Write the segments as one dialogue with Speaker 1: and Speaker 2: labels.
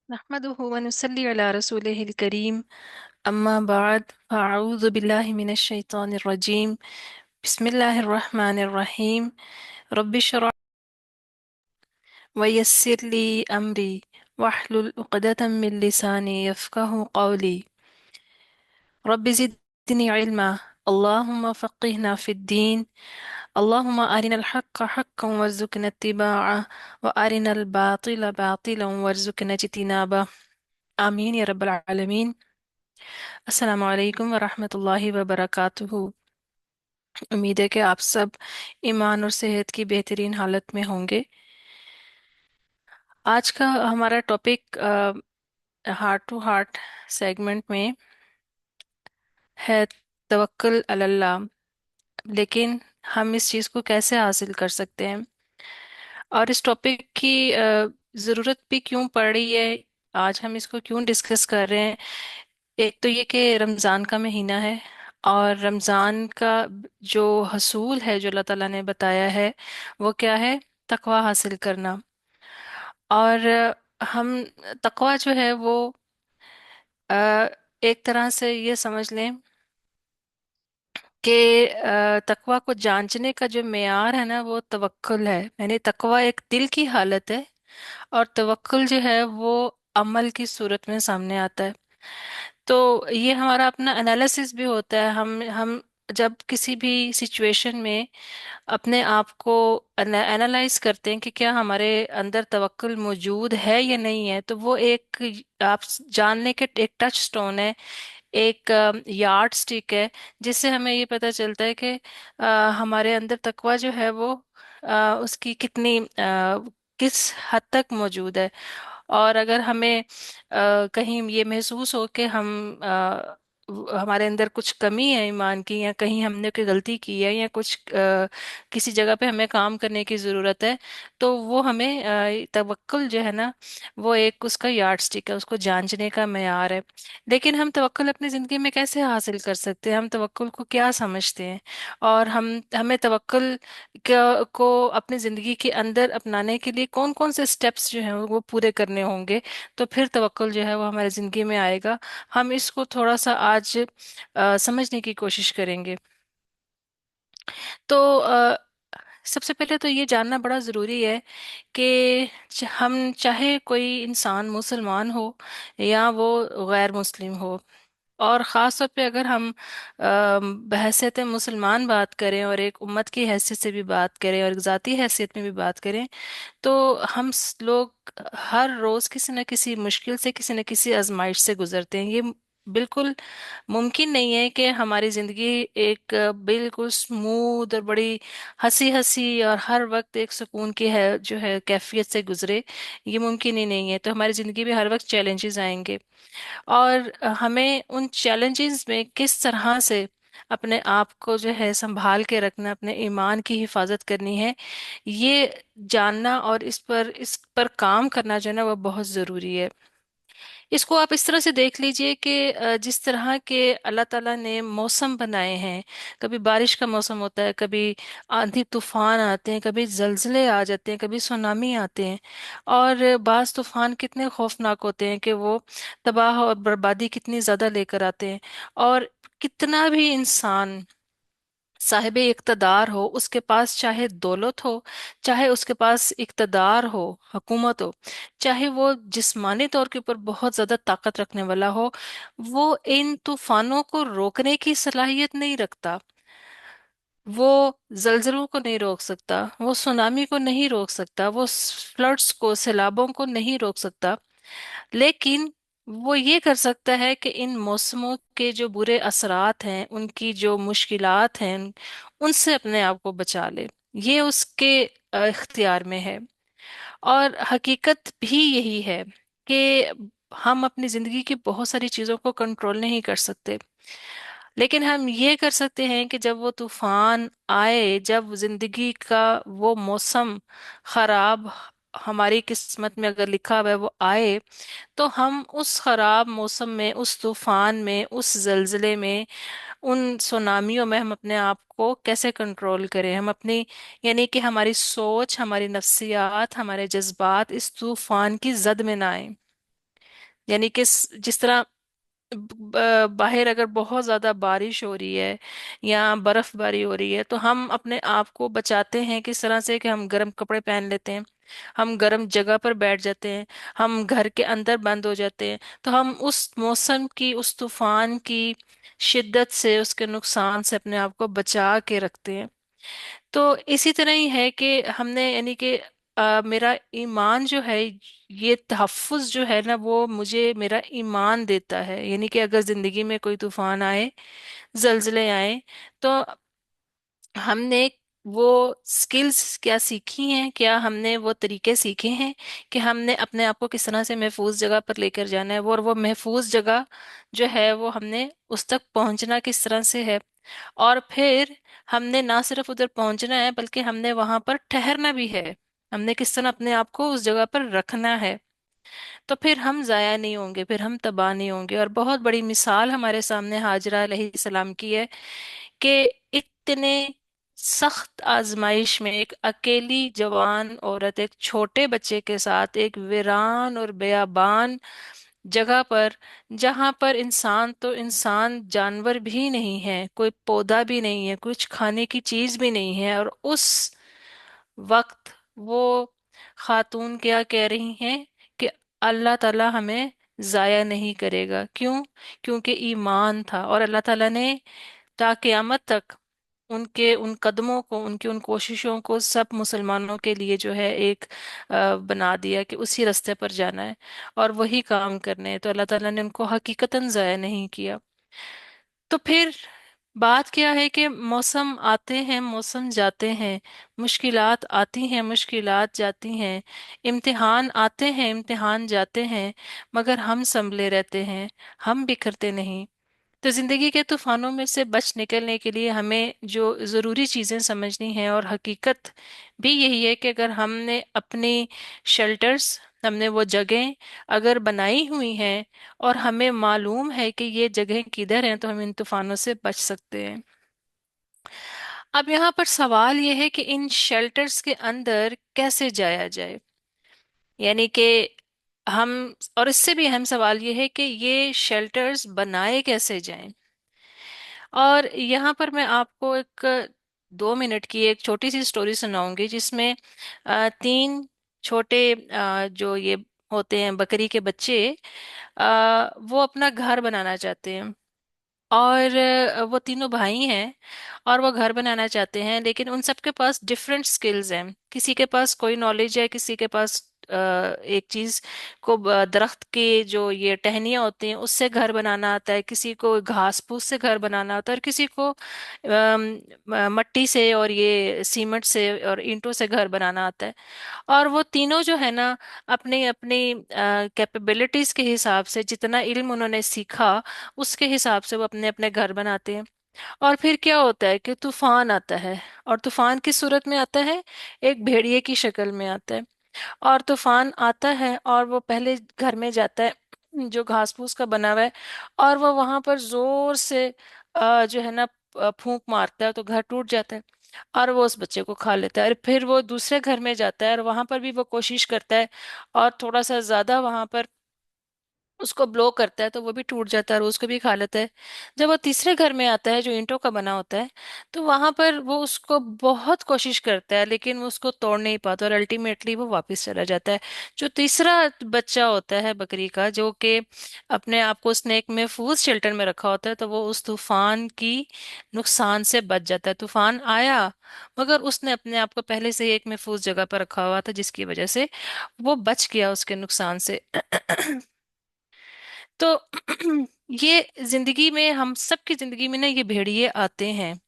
Speaker 1: نحمده ونصلي على رسوله الكريم أما بعد فأعوذ بالله من الشيطان الرجيم. بسم الله الرحمن الرحيم. رب اشرح ويسر لي أمري واحلل عقدة من لساني يفقه قولي. رب زدني علما. اللهم فقهنا في الدين. اللهم أرنا الحق حقا وارزقنا اتباعه وأرنا الباطل باطلا وارزقنا اجتنابه. آمين يا رب العالمين. السلام علیکم ورحمۃ اللہ وبرکاتہ۔ امید ہے کہ آپ سب ایمان اور صحت کی بہترین حالت میں ہوں گے۔ آج کا ہمارا topic heart to heart segment میں ہے توکل علی اللہ، لیکن ہم اس چیز کو کیسے حاصل کر سکتے ہیں اور اس ٹاپک کی ضرورت بھی کیوں پڑ رہی ہے، آج ہم اس کو کیوں ڈسکس کر رہے ہیں۔ ایک تو یہ کہ رمضان کا مہینہ ہے، اور رمضان کا جو حصول ہے جو اللہ تعالیٰ نے بتایا ہے وہ کیا ہے؟ تقوی حاصل کرنا۔ اور ہم تقوی جو ہے وہ آ، ایک طرح سے یہ سمجھ لیں کہ تقوی کو جانچنے کا جو معیار ہے نا وہ توکل ہے، یعنی تقوی ایک دل کی حالت ہے، اور توکل جو ہے وہ عمل کی صورت میں سامنے آتا ہے۔ تو یہ ہمارا اپنا انالیسس بھی ہوتا ہے، ہم جب کسی بھی سچویشن میں اپنے آپ کو انالائز کرتے ہیں کہ کیا ہمارے اندر توکل موجود ہے یا نہیں ہے، تو وہ ایک آپ جاننے کے ایک ٹچ سٹون ہے، ایک یارڈ سٹک ہے، جس سے ہمیں یہ پتہ چلتا ہے کہ ہمارے اندر تقوی جو ہے وہ اس کی کتنی کس حد تک موجود ہے۔ اور اگر ہمیں کہیں یہ محسوس ہو کہ ہمارے اندر کچھ کمی ہے ایمان کی، یا کہیں ہم نے کوئی غلطی کی ہے، یا کچھ کسی جگہ پہ ہمیں کام کرنے کی ضرورت ہے، تو وہ ہمیں توکل جو ہے نا وہ ایک اس کا یارڈ سٹک ہے، اس کو جانچنے کا معیار ہے۔ لیکن ہم توکل اپنی زندگی میں کیسے حاصل کر سکتے ہیں؟ ہم توکل کو کیا سمجھتے ہیں؟ اور ہمیں توکل کو اپنی زندگی کے اندر اپنانے کے لیے کون کون سے سٹیپس جو ہیں وہ پورے کرنے ہوں گے، تو پھر توکل جو ہے وہ ہماری زندگی میں آئے گا۔ ہم اس کو تھوڑا سا آج سمجھنے کی کوشش کریں گے۔ تو سب سے پہلے تو یہ جاننا بڑا ضروری ہے کہ ہم چاہے کوئی انسان مسلمان ہو یا وہ غیر مسلم ہو، اور خاص طور پہ اگر ہم بحیثیت مسلمان بات کریں اور ایک امت کی حیثیت سے بھی بات کریں اور ایک ذاتی حیثیت میں بھی بات کریں، تو ہم لوگ ہر روز کسی نہ کسی مشکل سے، کسی نہ کسی آزمائش سے گزرتے ہیں۔ یہ بالکل ممکن نہیں ہے کہ ہماری زندگی ایک بالکل سموتھ اور بڑی ہنسی ہنسی اور ہر وقت ایک سکون کی ہے جو ہے کیفیت سے گزرے، یہ ممکن ہی نہیں ہے۔ تو ہماری زندگی میں ہر وقت چیلنجز آئیں گے، اور ہمیں ان چیلنجز میں کس طرح سے اپنے آپ کو جو ہے سنبھال کے رکھنا، اپنے ایمان کی حفاظت کرنی ہے، یہ جاننا اور اس پر کام کرنا جو ہے نا وہ بہت ضروری ہے۔ اس کو آپ اس طرح سے دیکھ لیجئے کہ جس طرح کے اللہ تعالیٰ نے موسم بنائے ہیں، کبھی بارش کا موسم ہوتا ہے، کبھی آندھی طوفان آتے ہیں، کبھی زلزلے آ جاتے ہیں، کبھی سونامی آتے ہیں، اور بعض طوفان کتنے خوفناک ہوتے ہیں کہ وہ تباہ اور بربادی کتنی زیادہ لے کر آتے ہیں۔ اور کتنا بھی انسان صاحب اقتدار ہو، اس کے پاس چاہے دولت ہو، چاہے اس کے پاس اقتدار ہو، حکومت ہو، چاہے وہ جسمانی طور کے اوپر بہت زیادہ طاقت رکھنے والا ہو، وہ ان طوفانوں کو روکنے کی صلاحیت نہیں رکھتا۔ وہ زلزلوں کو نہیں روک سکتا، وہ سونامی کو نہیں روک سکتا، وہ فلڈز کو، سیلابوں کو نہیں روک سکتا، لیکن وہ یہ کر سکتا ہے کہ ان موسموں کے جو برے اثرات ہیں، ان کی جو مشکلات ہیں، ان سے اپنے آپ کو بچا لے۔ یہ اس کے اختیار میں ہے۔ اور حقیقت بھی یہی ہے کہ ہم اپنی زندگی کی بہت ساری چیزوں کو کنٹرول نہیں کر سکتے، لیکن ہم یہ کر سکتے ہیں کہ جب وہ طوفان آئے، جب زندگی کا وہ موسم خراب ہماری قسمت میں اگر لکھا ہوا ہے وہ آئے، تو ہم اس خراب موسم میں، اس طوفان میں، اس زلزلے میں، ان سونامیوں میں ہم اپنے آپ کو کیسے کنٹرول کریں، ہم اپنی، یعنی کہ ہماری سوچ، ہماری نفسیات، ہمارے جذبات اس طوفان کی زد میں نہ آئیں۔ यानी कि जिस तरह बाहर अगर बहुत ज्यादा बारिश हो रही है या बर्फबारी हो रही है, तो हम अपने आप को बचाते हैं किस तरह से कि हम गर्म कपड़े पहन लेते हैं, हम गर्म जगह पर बैठ जाते हैं, हम घर के अंदर बंद हो जाते हैं। तो हम उस मौसम की, उस तूफान की शिद्दत से, उसके नुकसान से अपने आप को बचा के रखते हैं। तो इसी तरह ही है कि हमने, यानी कि मेरा ईमान जो है, ये तहफ़्फ़ुज़ जो है ना, वो मुझे मेरा ईमान देता है। यानी कि अगर ज़िंदगी में कोई तूफान आए, जल्जले आए, तो हमने वो स्किल्स क्या सीखी हैं, क्या हमने वो तरीके सीखे हैं कि हमने अपने आप को किस तरह से महफूज जगह पर लेकर जाना है, वो और वो महफूज जगह जो है वो हमने उस तक पहुंचना किस तरह से है। और फिर हमने ना सिर्फ उधर पहुंचना है, बल्कि हमने वहां पर ठहरना भी है। हमने किस तरह अपने आप को उस जगह पर रखना है। तो फिर हम जाया नहीं होंगे, फिर हम तबाह नहीं होंगे। और बहुत बड़ी मिसाल हमारे सामने हाजरा अलैहिस्सलाम की है कि इतने सख्त आजमाइश में एक अकेली जवान औरत एक छोटे बच्चे के साथ एक वीरान और बेयाबान जगह पर, जहां पर इंसान तो इंसान, जानवर भी नहीं है, कोई पौधा भी नहीं है, कुछ खाने की चीज भी नहीं है। और उस वक्त वो खातून क्या कह रही हैं कि अल्लाह ताला हमें जाया नहीं करेगा। क्यों? क्योंकि ईमान था, और अल्लाह ताला ने ता क़यामत तक उनके उन कदमों को, उनकी उन कोशिशों को सब मुसलमानों के लिए जो है एक बना दिया कि उसी रास्ते पर जाना है और वही काम करने हैं। तो अल्लाह ताला ने उनको हकीकतन ज़ाया नहीं किया। तो फिर बात क्या है कि मौसम आते हैं, मौसम जाते हैं, मुश्किलात आती हैं, मुश्किलात जाती हैं, इम्तिहान आते हैं, इम्तिहान जाते हैं, मगर हम संभले रहते हैं, हम बिखरते नहीं। तो जिंदगी के तूफानों में से बच निकलने के लिए हमें जो ज़रूरी चीज़ें समझनी हैं, और हकीकत भी यही है कि अगर हमने अपनी शेल्टर्स, हमने वो जगह अगर बनाई हुई हैं और हमें मालूम है कि ये जगह किधर हैं, तो हम इन तूफानों से बच सकते हैं। अब यहाँ पर सवाल ये है कि इन शेल्टर्स के अंदर कैसे जाया जाए। यानी कि हम, और इससे भी अहम सवाल ये है कि ये शेल्टर्स बनाए कैसे जाएं। और यहाँ पर मैं आपको एक 2 मिनट की एक छोटी सी स्टोरी सुनाऊंगी, जिसमें तीन छोटे जो ये होते हैं बकरी के बच्चे, वो अपना घर बनाना चाहते हैं। और वो तीनों भाई हैं और वो घर बनाना चाहते हैं, लेकिन उन सबके पास डिफरेंट स्किल्स हैं। किसी के पास कोई नॉलेज है, किसी के पास एक चीज को दरख्त के जो ये टहनियाँ होती हैं उससे घर बनाना आता है, किसी को घास फूस से घर बनाना आता है, और किसी को मट्टी से और ये सीमेंट से और ईंटों से घर बनाना आता है। और वो तीनों जो है ना, अपनी अपनी कैपेबिलिटीज के हिसाब से, जितना इल्म उन्होंने सीखा उसके हिसाब से वो अपने अपने घर बनाते हैं। और फिर क्या होता है कि तूफान आता है, और तूफान किस सूरत में आता है? एक भेड़िए की शक्ल में आता है। और तूफान आता है और वो पहले घर में जाता है जो घास फूस का बना हुआ है, और वो वहां पर जोर से जो है ना फूंक मारता है, तो घर टूट जाता है और वो उस बच्चे को खा लेता है। और फिर वो दूसरे घर में जाता है और वहां पर भी वो कोशिश करता है, और थोड़ा सा ज्यादा वहां पर उसको ब्लो करता है, तो वो भी टूट जाता है और उसको भी खा लेता है। जब वो तीसरे घर में आता है जो ईंटों का बना होता है, तो वहां पर वो उसको बहुत कोशिश करता है, लेकिन वो उसको तोड़ नहीं पाता और अल्टीमेटली वो वापस चला जाता है। जो तीसरा बच्चा होता है बकरी का, जो कि अपने आप को उसने एक महफूज शेल्टर में रखा होता है, तो वो उस तूफान की नुकसान से बच जाता है। तूफान आया, मगर उसने अपने आप को पहले से ही एक महफूज जगह पर रखा हुआ था, जिसकी वजह से वो बच गया उसके नुकसान से। तो ये जिंदगी में, हम सबकी जिंदगी में ना, ये भेड़िए आते हैं।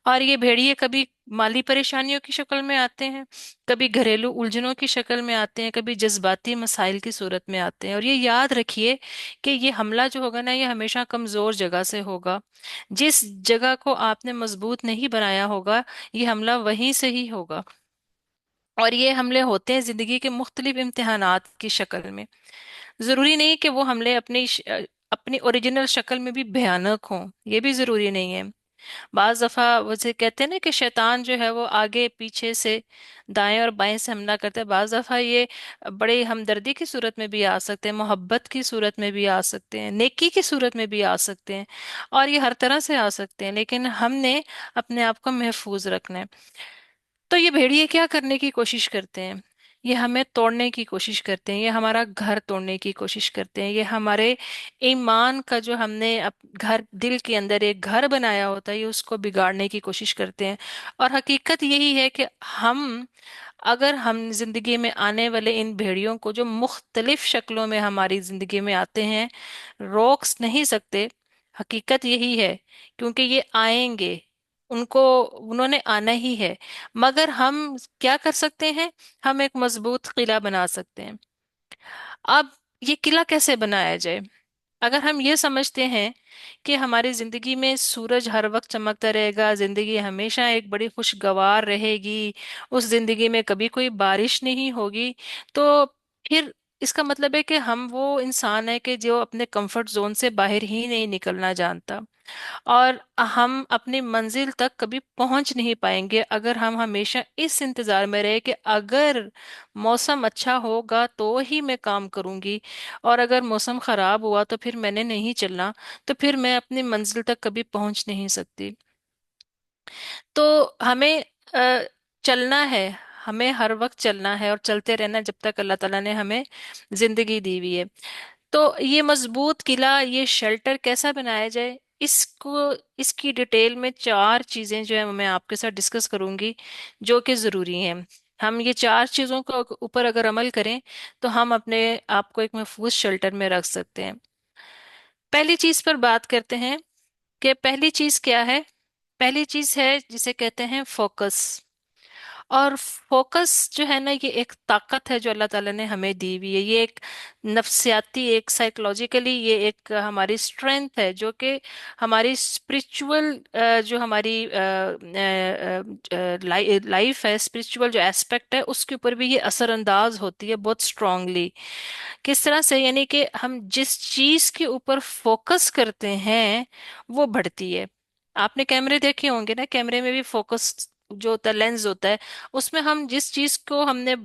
Speaker 1: और ये भेड़िए कभी माली परेशानियों की शक्ल में आते हैं, कभी घरेलू उलझनों की शक्ल में आते हैं, कभी जज्बाती मसाइल की सूरत में आते हैं। और ये याद रखिए कि ये हमला जो होगा ना, ये हमेशा कमजोर जगह से होगा। जिस जगह को आपने मजबूत नहीं बनाया होगा, ये हमला वहीं से ही होगा। और ये हमले होते हैं जिंदगी के मुख्तलिफ इम्तिहानात की शक्ल में। जरूरी नहीं कि वो हमले अपनी अपनी ओरिजिनल शक्ल में भी भयानक हों, ये भी जरूरी नहीं है। बाज दफा वैसे कहते हैं ना कि शैतान जो है वो आगे पीछे से, दाएं और बाएं से हमला करता है। बाज दफा ये बड़े हमदर्दी की सूरत में भी आ सकते हैं, मोहब्बत की सूरत में भी आ सकते हैं, नेकी की सूरत में भी आ सकते हैं, और ये हर तरह से आ सकते हैं, लेकिन हमने अपने आप को महफूज रखना है। तो ये भेड़िए क्या करने की कोशिश करते हैं? ये हमें तोड़ने की कोशिश करते हैं, ये हमारा घर तोड़ने की कोशिश करते हैं, ये हमारे ईमान का जो हमने घर, दिल के अंदर एक घर बनाया होता है, ये उसको बिगाड़ने की कोशिश करते हैं। और हकीकत यही है कि अगर हम जिंदगी में आने वाले इन भेड़ियों को, जो मुख्तलिफ शक्लों में हमारी जिंदगी में आते हैं, रोक नहीं सकते। हकीकत यही है, क्योंकि ये आएंगे, उनको उन्होंने आना ही है। मगर हम क्या कर सकते हैं? हम एक मजबूत किला बना सकते हैं। अब ये किला कैसे बनाया जाए? अगर हम ये समझते हैं कि हमारी जिंदगी में सूरज हर वक्त चमकता रहेगा, जिंदगी हमेशा एक बड़ी खुशगवार रहेगी, उस जिंदगी में कभी कोई बारिश नहीं होगी, तो फिर इसका मतलब है कि हम वो इंसान है कि जो अपने कंफर्ट जोन से बाहर ही नहीं निकलना जानता। और हम अपनी मंजिल तक कभी पहुंच नहीं पाएंगे अगर हम हमेशा इस इंतजार में रहे कि अगर मौसम अच्छा होगा तो ही मैं काम करूंगी, और अगर मौसम खराब हुआ तो फिर मैंने नहीं चलना, तो फिर मैं अपनी मंजिल तक कभी पहुंच नहीं सकती। तो हमें चलना है, हमें हर वक्त चलना है और चलते रहना जब तक अल्लाह ताला ने हमें जिंदगी दी हुई है। तो ये मजबूत किला, ये शेल्टर कैसा बनाया जाए, इसको, इसकी डिटेल में चार चीजें जो है वो मैं आपके साथ डिस्कस करूंगी, जो कि जरूरी हैं। हम ये चार चीजों के ऊपर अगर अमल करें तो हम अपने आप को एक महफूज शेल्टर में रख सकते हैं। पहली चीज पर बात करते हैं कि पहली चीज क्या है। पहली चीज है जिसे कहते हैं फोकस। और फोकस जो है ना, ये एक ताकत है जो अल्लाह ताला ने हमें दी हुई है। ये एक नफ्सियाती, एक साइकोलॉजिकली, ये एक हमारी स्ट्रेंथ है, जो कि हमारी स्पिरिचुअल, जो हमारी लाइफ है, स्पिरिचुअल जो एस्पेक्ट है, उसके ऊपर भी ये असरअंदाज होती है बहुत स्ट्रांगली। किस तरह से? यानी कि हम जिस चीज के ऊपर फोकस करते हैं वो बढ़ती है। आपने कैमरे देखे होंगे ना, कैमरे में भी फोकस जो होता है, लेंस होता है, उसमें हम जिस चीज को हमने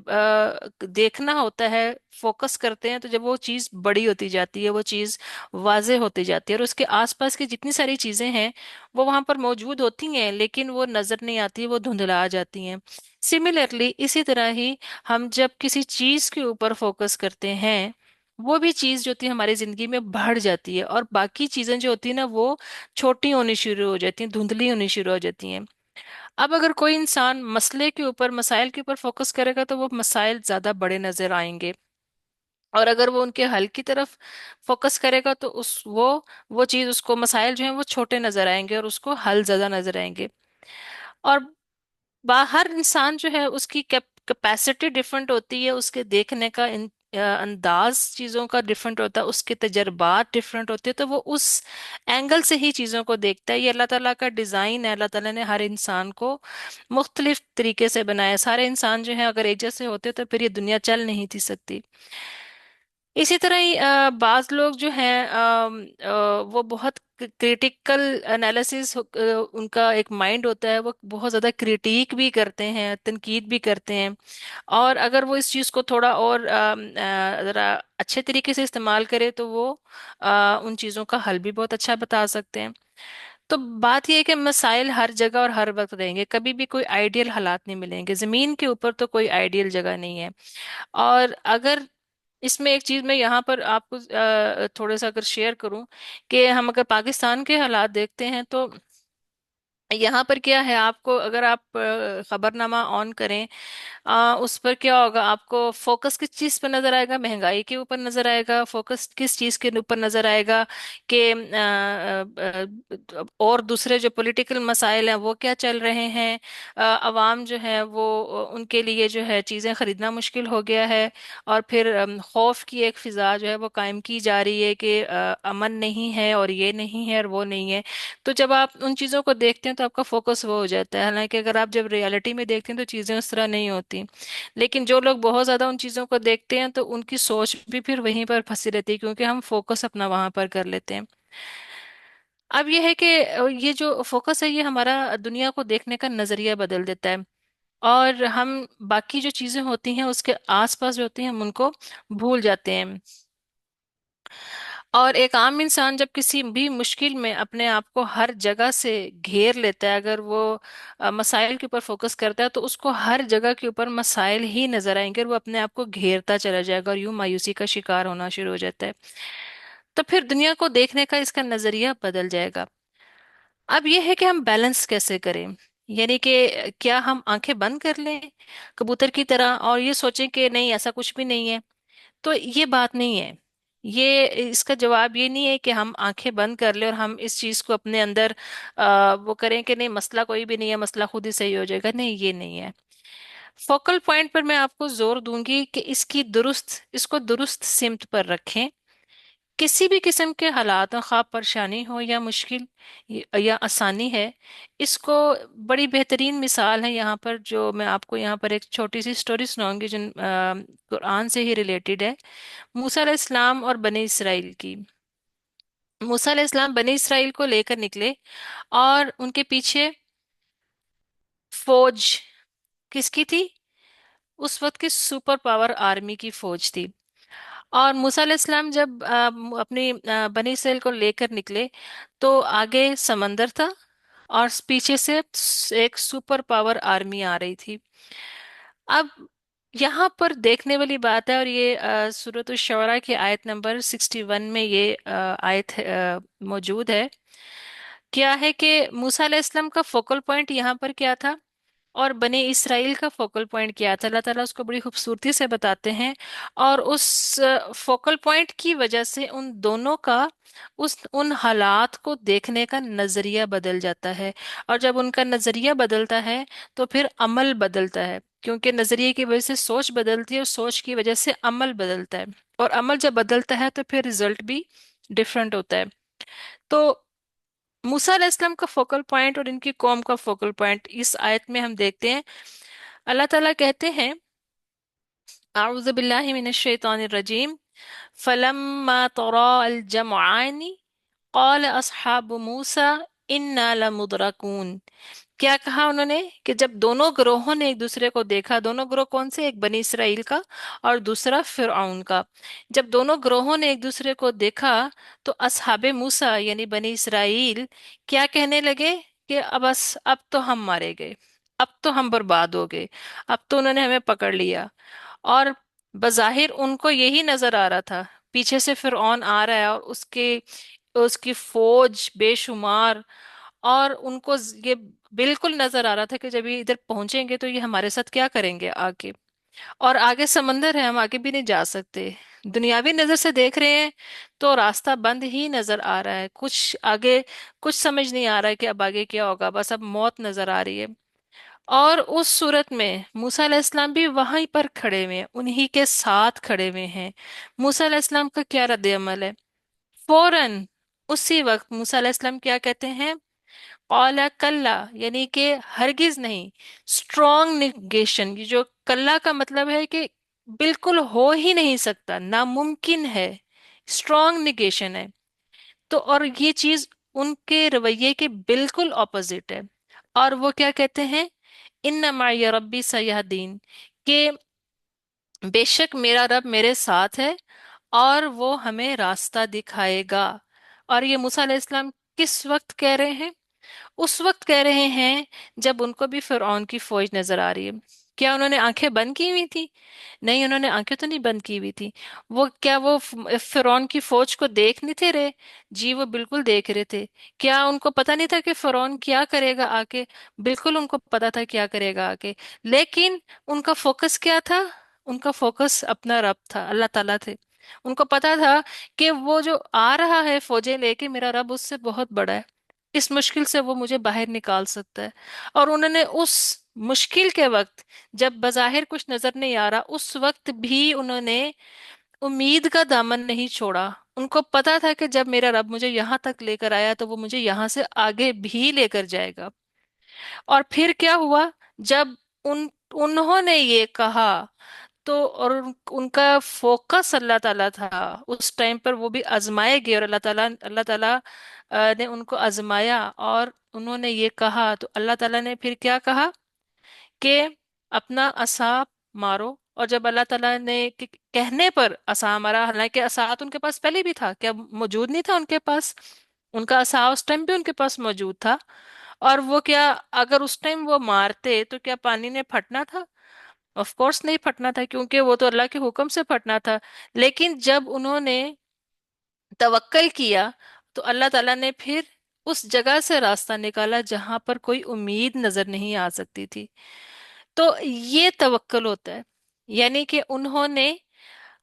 Speaker 1: देखना होता है, फोकस करते हैं, तो जब वो चीज बड़ी होती जाती है, वो चीज वाजे होती जाती है, और उसके आसपास की जितनी सारी चीजें हैं वो वहां पर मौजूद होती हैं, लेकिन वो नजर नहीं आती, वो धुंधला जाती हैं। सिमिलरली इसी तरह ही हम जब किसी चीज के ऊपर फोकस करते हैं, वो भी चीज जो होती है हमारी जिंदगी में बढ़ जाती है, और बाकी चीजें जो होती है ना, वो छोटी होनी शुरू हो जाती हैं, धुंधली होनी शुरू हो जाती हैं। अब अगर कोई इंसान मसले के ऊपर, मसाइल के ऊपर फोकस करेगा तो वो मसाइल ज्यादा बड़े नजर आएंगे, और अगर वो उनके हल की तरफ फोकस करेगा तो उस वो चीज, उसको मसाइल जो हैं वो छोटे नजर आएंगे और उसको हल ज्यादा नजर आएंगे। और बाहर इंसान जो है उसकी कैपेसिटी डिफरेंट होती है, उसके देखने का अंदाज चीजों का डिफरेंट होता है, उसके तजर्बात डिफरेंट होते हैं, तो वो उस एंगल से ही चीजों को देखता है। ये अल्लाह ताला का डिजाइन है, अल्लाह ताला ने हर इंसान को मुख्तलिफ तरीके से बनाया है। सारे इंसान जो है अगर एक जैसे होते तो फिर ये दुनिया चल नहीं थी सकती। इसी तरह ही बाज लोग जो हैं, वो बहुत क्रिटिकल एनालिसिस, उनका एक माइंड होता है, वो बहुत ज़्यादा क्रिटिक भी करते हैं, तनकीद भी करते हैं। और अगर वो इस चीज़ को थोड़ा और ज़रा अच्छे तरीके से इस्तेमाल करे तो वो उन चीज़ों का हल भी बहुत अच्छा बता सकते हैं। तो बात यह है कि मसाइल हर जगह और हर वक्त रहेंगे, कभी भी कोई आइडियल हालात नहीं मिलेंगे, ज़मीन के ऊपर तो कोई आइडियल जगह नहीं है। और अगर इसमें एक चीज मैं यहाँ पर आपको थोड़ा सा अगर शेयर करूं, कि हम अगर पाकिस्तान के हालात देखते हैं तो यहाँ पर क्या है, आपको अगर आप खबरनामा ऑन करें, उस पर क्या होगा, आपको फोकस किस चीज पर नजर आएगा? महंगाई के ऊपर नजर आएगा। फोकस किस चीज के ऊपर नजर आएगा? कि और दूसरे जो पॉलिटिकल मसाइल हैं वो क्या चल रहे हैं, अवाम जो है वो उनके लिए जो है चीजें खरीदना मुश्किल हो गया है, और फिर खौफ की एक फिजा जो है वो कायम की जा रही है कि अमन नहीं है, और ये नहीं है, और वो नहीं है। तो जब आप उन चीज़ों को देखते हैं तो आपका फोकस वो हो जाता है। हालांकि अगर आप जब रियलिटी में देखते हैं तो चीज़ें उस तरह नहीं होती। लेकिन जो लोग बहुत ज़्यादा उन चीज़ों को देखते हैं तो उनकी सोच भी फिर वहीं पर फंसी रहती है, क्योंकि हम फोकस अपना वहां पर कर लेते हैं। अब ये है कि ये जो फोकस है ये हमारा दुनिया को देखने का नजरिया बदल देता है। और हम बाकी जो चीजें होती हैं उसके आसपास जो होती हैं हम उनको भूल जाते हैं। और एक आम इंसान जब किसी भी मुश्किल में अपने आप को हर जगह से घेर लेता है, अगर वो मसाइल के ऊपर फोकस करता है तो उसको हर जगह के ऊपर मसाइल ही नजर आएंगे और वो अपने आप को घेरता चला जाएगा और यूं मायूसी का शिकार होना शुरू हो जाता है। तो फिर दुनिया को देखने का इसका नजरिया बदल जाएगा। अब यह है कि हम बैलेंस कैसे करें। यानी कि क्या हम आंखें बंद कर लें कबूतर की तरह और ये सोचें कि नहीं ऐसा कुछ भी नहीं है। तो ये बात नहीं है। ये इसका जवाब ये नहीं है कि हम आंखें बंद कर ले और हम इस चीज को अपने अंदर वो करें कि नहीं मसला कोई भी नहीं है, मसला खुद ही सही हो जाएगा। नहीं, ये नहीं है। फोकल पॉइंट पर मैं आपको जोर दूंगी कि इसको दुरुस्त सिमत पर रखें। किसी भी किस्म के हालात हो, खा परेशानी हो या मुश्किल या आसानी है, इसको बड़ी बेहतरीन मिसाल है यहाँ पर, जो मैं आपको यहाँ पर एक छोटी सी स्टोरी सुनाऊंगी जो कुरान से ही रिलेटेड है। मूसा अलैहिस्सलाम और बनी इसराइल की। मूसा अलैहिस्सलाम बनी इसराइल को लेकर निकले और उनके पीछे फौज किसकी थी? उस वक्त की सुपर पावर आर्मी की फौज थी। और मूसा अलैहिस्सलाम जब अपनी बनी इसराइल को लेकर निकले तो आगे समंदर था और पीछे से एक सुपर पावर आर्मी आ रही थी। अब यहाँ पर देखने वाली बात है, और ये सूरत शुरा की आयत नंबर 61 में ये आयत मौजूद है। क्या है कि मूसा अलैहिस्सलाम का फोकल पॉइंट यहाँ पर क्या था और बने इसराइल का फोकल पॉइंट क्या था, अल्लाह ताला उसको बड़ी खूबसूरती से बताते हैं। और उस फोकल पॉइंट की वजह से उन दोनों का उन हालात को देखने का नजरिया बदल जाता है। और जब उनका नजरिया बदलता है तो फिर अमल बदलता है, क्योंकि नजरिए की वजह से सोच बदलती है और सोच की वजह से अमल बदलता है। और अमल जब बदलता है तो फिर रिजल्ट भी डिफरेंट होता है। तो मूसा अलैहिस्सलाम का फोकल पॉइंट और इनकी कौम का फोकल पॉइंट इस आयत में हम देखते हैं। अल्लाह ताला कहते हैं, आऊज़ु बिल्लाहि मिनश शैतानिर रजीम, फलम्मा तरा अल जमआनी क़ाल अस्हाबु मूसा इन्ना लमुदरकून। क्या कहा उन्होंने कि जब दोनों ग्रोहों ने एक दूसरे को देखा, दोनों ग्रोह कौन से? एक बनी इसराइल का और दूसरा फिरऔन का। जब दोनों ग्रोहों ने एक दूसरे को देखा तो असहाबे मूसा यानी बनी इसराइल क्या कहने लगे कि अब बस, अब तो हम मारे गए, अब तो हम बर्बाद हो गए, अब तो उन्होंने हमें पकड़ लिया। और बज़ाहिर उनको यही नजर आ रहा था, पीछे से फिरऔन आ रहा है और उसके उसकी फौज बेशुमार। और उनको ये बिल्कुल नजर आ रहा था कि जब ये इधर पहुंचेंगे तो ये हमारे साथ क्या करेंगे आगे। और आगे समंदर है, हम आगे भी नहीं जा सकते। दुनियावी नजर से देख रहे हैं तो रास्ता बंद ही नजर आ रहा है, कुछ आगे कुछ समझ नहीं आ रहा है कि अब आगे क्या होगा, बस अब मौत नजर आ रही है। और उस सूरत में मूसा अलैहिस्सलाम भी वहीं पर खड़े हुए हैं, उन्हीं के साथ खड़े हुए हैं। मूसा अलैहिस्सलाम का क्या रद्द अमल है? फौरन उसी वक्त मूसा अलैहिस्सलाम क्या कहते हैं? औला कल्ला, यानी कि हरगिज नहीं। Strong negation. ये जो कल्ला का मतलब है कि बिल्कुल हो ही नहीं सकता, नामुमकिन है। स्ट्रॉन्ग निगेशन है। तो और ये चीज उनके रवैये के बिल्कुल ऑपोजिट है। और वो क्या कहते हैं? इन्ना माय रब्बी सयहदीन, कि बेशक मेरा रब मेरे साथ है और वो हमें रास्ता दिखाएगा। और ये मूसा अलैहिस्सलाम किस वक्त कह रहे हैं? उस वक्त कह रहे हैं जब उनको भी फिरौन की फौज नजर आ रही है। क्या उन्होंने आंखें बंद की हुई थी? नहीं, उन्होंने आंखें तो नहीं बंद की हुई थी। वो क्या वो फिरौन की फौज को देख नहीं थे रहे? जी वो बिल्कुल देख रहे थे। क्या उनको पता नहीं था कि फिरौन क्या करेगा आके? बिल्कुल उनको पता था क्या करेगा आके। लेकिन उनका फोकस क्या था? उनका फोकस अपना रब था, अल्लाह ताला थे। उनको पता था कि वो जो आ रहा है फौजें लेके, मेरा रब उससे बहुत बड़ा है, इस मुश्किल से वो मुझे बाहर निकाल सकता है। और उन्होंने उस मुश्किल के वक्त, जब बज़ाहिर कुछ नजर नहीं आ रहा, उस वक्त भी उन्होंने उम्मीद का दामन नहीं छोड़ा। उनको पता था कि जब मेरा रब मुझे यहाँ तक लेकर आया तो वो मुझे यहाँ से आगे भी लेकर जाएगा। और फिर क्या हुआ? जब उन्होंने ये कहा तो और उनका फोकस अल्लाह ताला था उस टाइम पर, वो भी आजमाए गए, और अल्लाह ताला ने उनको आजमाया, और उन्होंने ये कहा, तो अल्लाह ताला ने फिर क्या कहा कि अपना असा मारो। और जब अल्लाह ताला ने कहने पर असा मारा, हालांकि असा तो उनके पास पहले भी था, क्या मौजूद नहीं था उनके पास? उनका असा उस टाइम भी उनके पास मौजूद था। और वो क्या, अगर उस टाइम वो मारते तो क्या पानी ने फटना था? ऑफ कोर्स नहीं फटना था, क्योंकि वो तो अल्लाह के हुक्म से फटना था। लेकिन जब उन्होंने तवक्कल किया, तो अल्लाह ताला ने फिर उस जगह से रास्ता निकाला जहां पर कोई उम्मीद नजर नहीं आ सकती थी। तो ये तवक्कल होता है। यानी कि उन्होंने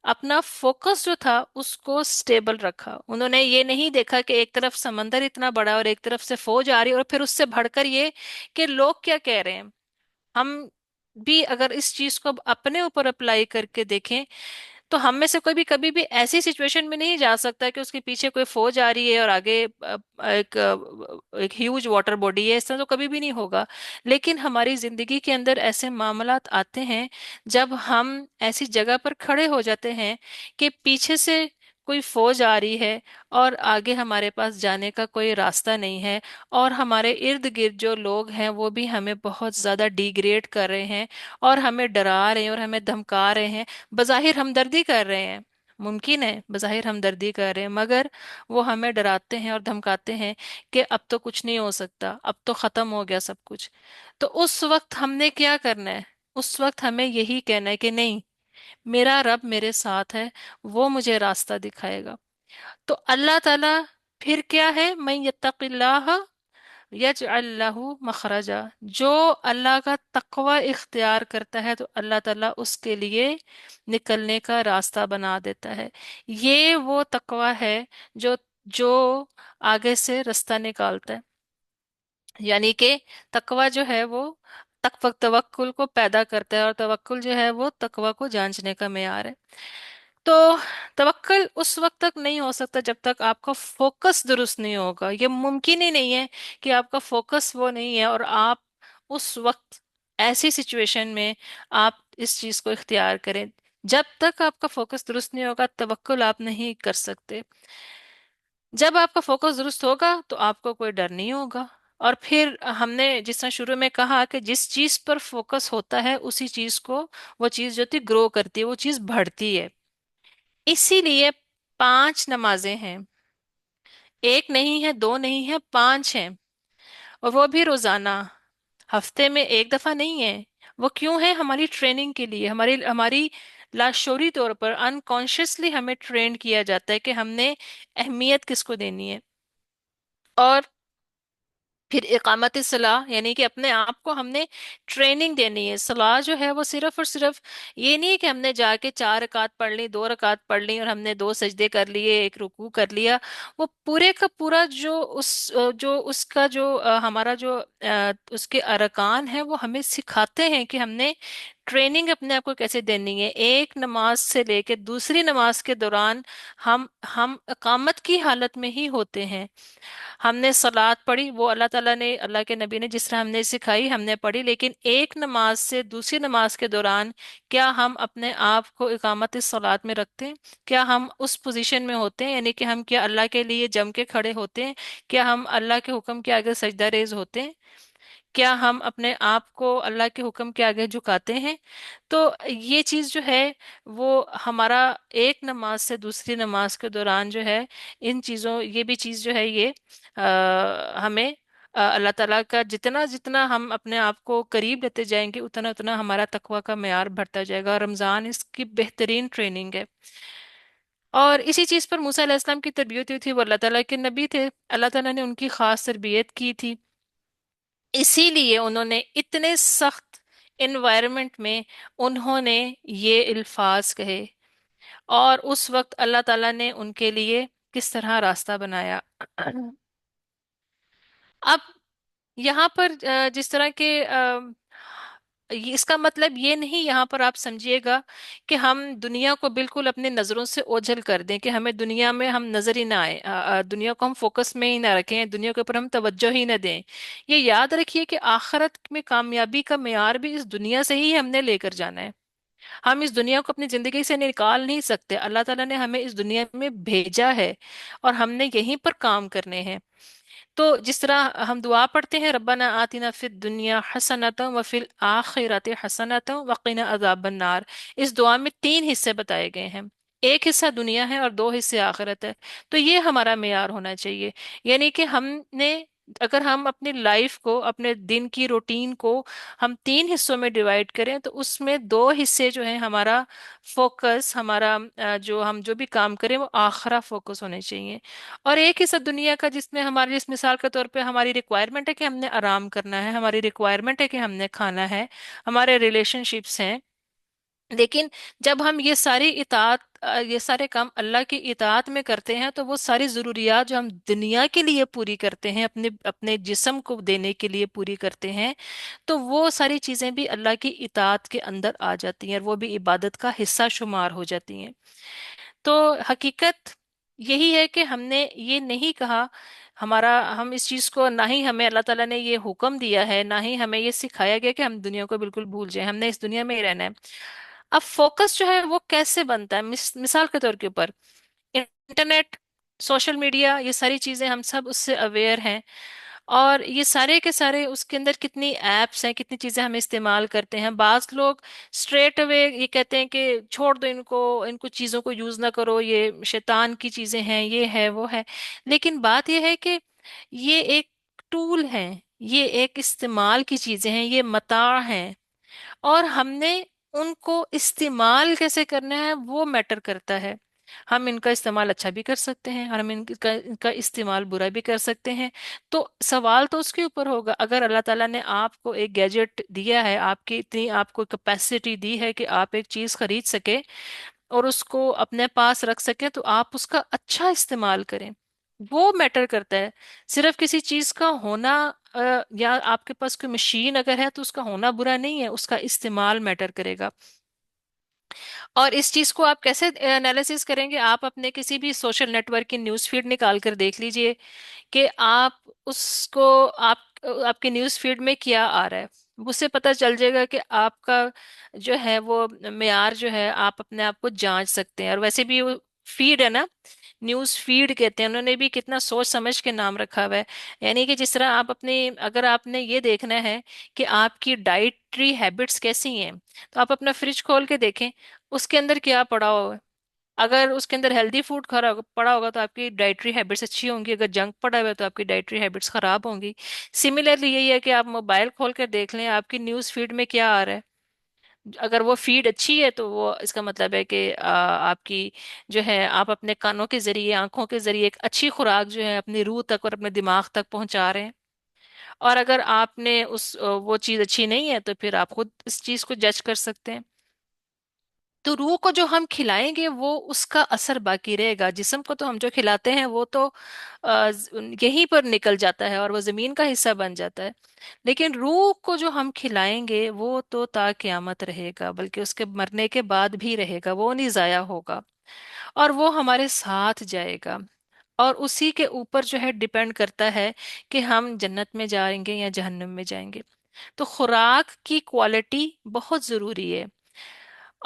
Speaker 1: अपना फोकस जो था उसको स्टेबल रखा। उन्होंने ये नहीं देखा कि एक तरफ समंदर इतना बड़ा और एक तरफ से फौज आ रही है, और फिर उससे बढ़कर ये कि लोग क्या कह रहे हैं। हम भी अगर इस चीज को अब अपने ऊपर अप्लाई करके देखें, तो हम में से कोई भी कभी भी ऐसी सिचुएशन में नहीं जा सकता कि उसके पीछे कोई फौज आ रही है और आगे एक ह्यूज वाटर बॉडी है, इस तरह तो कभी भी नहीं होगा। लेकिन हमारी जिंदगी के अंदर ऐसे मामलात आते हैं जब हम ऐसी जगह पर खड़े हो जाते हैं कि पीछे से कोई फौज आ रही है और आगे हमारे पास जाने का कोई रास्ता नहीं है, और हमारे इर्द गिर्द जो लोग हैं वो भी हमें बहुत ज्यादा डिग्रेड कर रहे हैं, और हमें डरा रहे हैं और हमें धमका रहे हैं। बज़ाहिर हमदर्दी कर रहे हैं, मुमकिन है बज़ाहिर हमदर्दी कर रहे हैं, मगर वो हमें डराते हैं और धमकाते हैं कि अब तो कुछ नहीं हो सकता, अब तो खत्म हो गया सब कुछ। तो उस वक्त हमने क्या करना है? उस वक्त हमें यही कहना है कि नहीं, मेरा रब मेरे साथ है, वो मुझे रास्ता दिखाएगा। तो अल्लाह ताला फिर क्या है, मैं यत्तकिल्लाह यजअल लहू मखरजा। जो अल्लाह का तकवा इख्तियार करता है तो अल्लाह ताला उसके लिए निकलने का रास्ता बना देता है। ये वो तकवा है जो जो आगे से रास्ता निकालता है। यानी कि तकवा जो है वो तवक्कुल को पैदा करता है, और तवक्कुल जो है वो तकवा को जांचने का मेयार है। तो तवक्कल उस वक्त तक नहीं हो सकता जब तक आपका फोकस दुरुस्त नहीं होगा। ये मुमकिन ही नहीं है कि आपका फोकस वो नहीं है और आप उस वक्त ऐसी सिचुएशन में आप इस चीज को इख्तियार करें। जब तक आपका फोकस दुरुस्त नहीं होगा, तवक्कुल आप नहीं कर सकते। जब आपका फोकस दुरुस्त होगा तो आपको कोई डर नहीं होगा। और फिर हमने जिस तरह शुरू में कहा कि जिस चीज पर फोकस होता है उसी चीज को, वो चीज जो थी ग्रो करती है, वो चीज बढ़ती है। इसीलिए 5 नमाजें हैं, एक नहीं है, दो नहीं है, 5 हैं। और वो भी रोजाना, हफ्ते में एक दफा नहीं है। वो क्यों है? हमारी ट्रेनिंग के लिए, हमारी हमारी लाशौरी तौर पर अनकॉन्शियसली हमें ट्रेन किया जाता है कि हमने अहमियत किसको देनी है। और फिर इकामत सलाह, यानी कि अपने आप को हमने ट्रेनिंग देनी है। सलाह जो है वो सिर्फ और सिर्फ ये नहीं है कि हमने जाके 4 रकात पढ़ ली, 2 रकात पढ़ ली और हमने 2 सजदे कर लिए, एक रुकू कर लिया। वो पूरे का पूरा जो जो उसका जो हमारा जो उसके अरकान है वो हमें सिखाते हैं कि हमने ट्रेनिंग अपने आप को कैसे देनी है। एक नमाज से लेके दूसरी नमाज के दौरान हम इकामत की हालत में ही होते हैं। हमने सलात पढ़ी, वो अल्लाह ताला ने, अल्लाह के नबी ने जिस तरह हमने सिखाई हमने पढ़ी, लेकिन एक नमाज से दूसरी नमाज के दौरान क्या हम अपने आप को इकामत इस सलात में रखते हैं? क्या हम उस पोजीशन में होते हैं? यानी कि हम क्या अल्लाह के लिए जम के खड़े होते हैं? क्या हम अल्लाह के हुक्म के आगे सजदा रेज होते हैं? क्या हम अपने आप को अल्लाह के हुक्म के आगे झुकाते हैं? तो ये चीज जो है वो हमारा एक नमाज से दूसरी नमाज के दौरान जो है, इन चीजों, ये भी चीज जो है ये हमें अल्लाह ताला का जितना जितना हम अपने आप को करीब लेते जाएंगे उतना उतना हमारा तकवा का मेयार बढ़ता जाएगा। रमजान इसकी बेहतरीन ट्रेनिंग है। और इसी चीज पर मूसा अलैहिस्सलाम की तरबियत हुई थी, वो अल्लाह ताला के नबी थे, अल्लाह ताला ने उनकी खास तरबियत की थी। इसीलिए उन्होंने इतने सख्त इन्वायरमेंट में उन्होंने ये अल्फाज कहे, और उस वक्त अल्लाह ताला ने उनके लिए किस तरह रास्ता बनाया। अब यहाँ पर जिस तरह के इसका मतलब ये नहीं, यहाँ पर आप समझिएगा कि हम दुनिया को बिल्कुल अपने नज़रों से ओझल कर दें, कि हमें दुनिया में हम नजर ही ना आए, दुनिया को हम फोकस में ही ना रखें, दुनिया के ऊपर हम तवज्जो ही ना दें। ये याद रखिए कि आखिरत में कामयाबी का मेयार भी इस दुनिया से ही हमने लेकर जाना है। हम इस दुनिया को अपनी जिंदगी से निकाल नहीं सकते। अल्लाह ताला ने हमें इस दुनिया में भेजा है और हमने यहीं पर काम करने हैं। तो जिस तरह हम दुआ पढ़ते हैं, रब्बना आतिना फिद दुनिया हसनतम व फिल आखिरति हसनतम व क़िना अज़ाबन नार, इस दुआ में तीन हिस्से बताए गए हैं। एक हिस्सा दुनिया है और दो हिस्से आखिरत है। तो ये हमारा मेयार होना चाहिए। यानी कि हमने, अगर हम अपनी लाइफ को, अपने दिन की रूटीन को हम तीन हिस्सों में डिवाइड करें, तो उसमें दो हिस्से जो है हमारा फोकस, हमारा जो हम जो भी काम करें वो आखरा फोकस होने चाहिए। और एक हिस्सा दुनिया का जिसमें हमारे, जिस मिसाल के तौर पे हमारी रिक्वायरमेंट है कि हमने आराम करना है, हमारी रिक्वायरमेंट है कि हमने खाना है, हमारे रिलेशनशिप्स हैं। लेकिन जब हम ये सारी इताअत, ये सारे काम अल्लाह की इताअत में करते हैं, तो वो सारी ज़रूरियात जो हम दुनिया के लिए पूरी करते हैं, अपने अपने जिस्म को देने के लिए पूरी करते हैं, तो वो सारी चीज़ें भी अल्लाह की इताअत के अंदर आ जाती हैं और वो भी इबादत का हिस्सा शुमार हो जाती हैं। तो हकीकत यही है कि हमने ये नहीं कहा, हमारा, हम इस चीज को, ना ही हमें अल्लाह ताला ने ये हुक्म दिया है, ना ही हमें ये सिखाया गया कि हम दुनिया को बिल्कुल भूल जाएं, हमने इस दुनिया में ही रहना है। अब फोकस जो है वो कैसे बनता है, मिसाल के तौर के ऊपर इंटरनेट, सोशल मीडिया, ये सारी चीजें हम सब उससे अवेयर हैं। और ये सारे के सारे उसके अंदर कितनी एप्स हैं, कितनी चीजें हम इस्तेमाल करते हैं। बाज लोग स्ट्रेट अवे ये कहते हैं कि छोड़ दो इनको, इनको चीजों को यूज ना करो, ये शैतान की चीजें हैं, ये है वो है। लेकिन बात ये है कि ये एक टूल है, ये एक इस्तेमाल की चीजें हैं, ये मता हैं। और हमने उनको इस्तेमाल कैसे करना है वो मैटर करता है। हम इनका इस्तेमाल अच्छा भी कर सकते हैं और हम इनका इस्तेमाल बुरा भी कर सकते हैं। तो सवाल तो उसके ऊपर होगा, अगर अल्लाह ताला ने आपको एक गैजेट दिया है, आपकी इतनी आपको कैपेसिटी दी है कि आप एक चीज खरीद सके और उसको अपने पास रख सके, तो आप उसका अच्छा इस्तेमाल करें। वो मैटर करता है। सिर्फ किसी चीज का होना, या आपके पास कोई मशीन अगर है तो उसका होना बुरा नहीं है, उसका इस्तेमाल मैटर करेगा। और इस चीज को आप कैसे एनालिसिस करेंगे, आप अपने किसी भी सोशल नेटवर्क की न्यूज़ फीड निकाल कर देख लीजिए कि आप उसको, आप आपके न्यूज़ फीड में क्या आ रहा है। उससे पता चल जाएगा कि आपका जो है वो मेयार जो है, आप अपने आप को जांच सकते हैं। और वैसे भी वो फीड है ना, न्यूज़ फीड कहते हैं, उन्होंने भी कितना सोच समझ के नाम रखा हुआ है। यानी कि जिस तरह आप अपनी, अगर आपने ये देखना है कि आपकी डाइटरी हैबिट्स कैसी हैं, तो आप अपना फ्रिज खोल के देखें उसके अंदर क्या पड़ा हुआ है। अगर उसके अंदर हेल्दी फूड खरा पड़ा होगा तो आपकी डाइटरी हैबिट्स अच्छी होंगी, अगर जंक पड़ा हुआ है तो आपकी डाइटरी हैबिट्स खराब होंगी। सिमिलरली यही है कि आप मोबाइल खोल कर देख लें आपकी न्यूज़ फीड में क्या आ रहा है। अगर वो फीड अच्छी है तो वो इसका मतलब है कि आपकी जो है, आप अपने कानों के जरिए, आंखों के जरिए एक अच्छी खुराक जो है अपनी रूह तक और अपने दिमाग तक पहुंचा रहे हैं। और अगर आपने वो चीज़ अच्छी नहीं है तो फिर आप खुद इस चीज़ को जज कर सकते हैं। तो रूह को जो हम खिलाएंगे वो उसका असर बाकी रहेगा। जिस्म को तो हम जो खिलाते हैं वो तो यहीं पर निकल जाता है और वो जमीन का हिस्सा बन जाता है। लेकिन रूह को जो हम खिलाएंगे वो तो ता क़यामत रहेगा, बल्कि उसके मरने के बाद भी रहेगा, वो नहीं जाया होगा। और वो हमारे साथ जाएगा। और उसी के ऊपर जो है डिपेंड करता है कि हम जन्नत में जाएंगे या जहन्नम में जाएंगे। तो खुराक की क्वालिटी बहुत जरूरी है।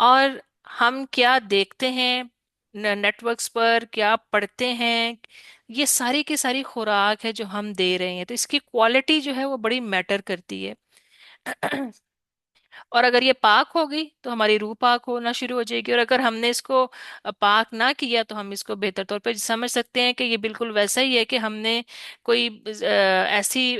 Speaker 1: और हम क्या देखते हैं नेटवर्क्स पर, क्या पढ़ते हैं, ये सारी की सारी खुराक है जो हम दे रहे हैं, तो इसकी क्वालिटी जो है वो बड़ी मैटर करती है। और अगर ये पाक होगी तो हमारी रूह पाक होना शुरू हो जाएगी। और अगर हमने इसको पाक ना किया तो हम इसको बेहतर तौर पे समझ सकते हैं कि ये बिल्कुल वैसा ही है कि हमने कोई ऐसी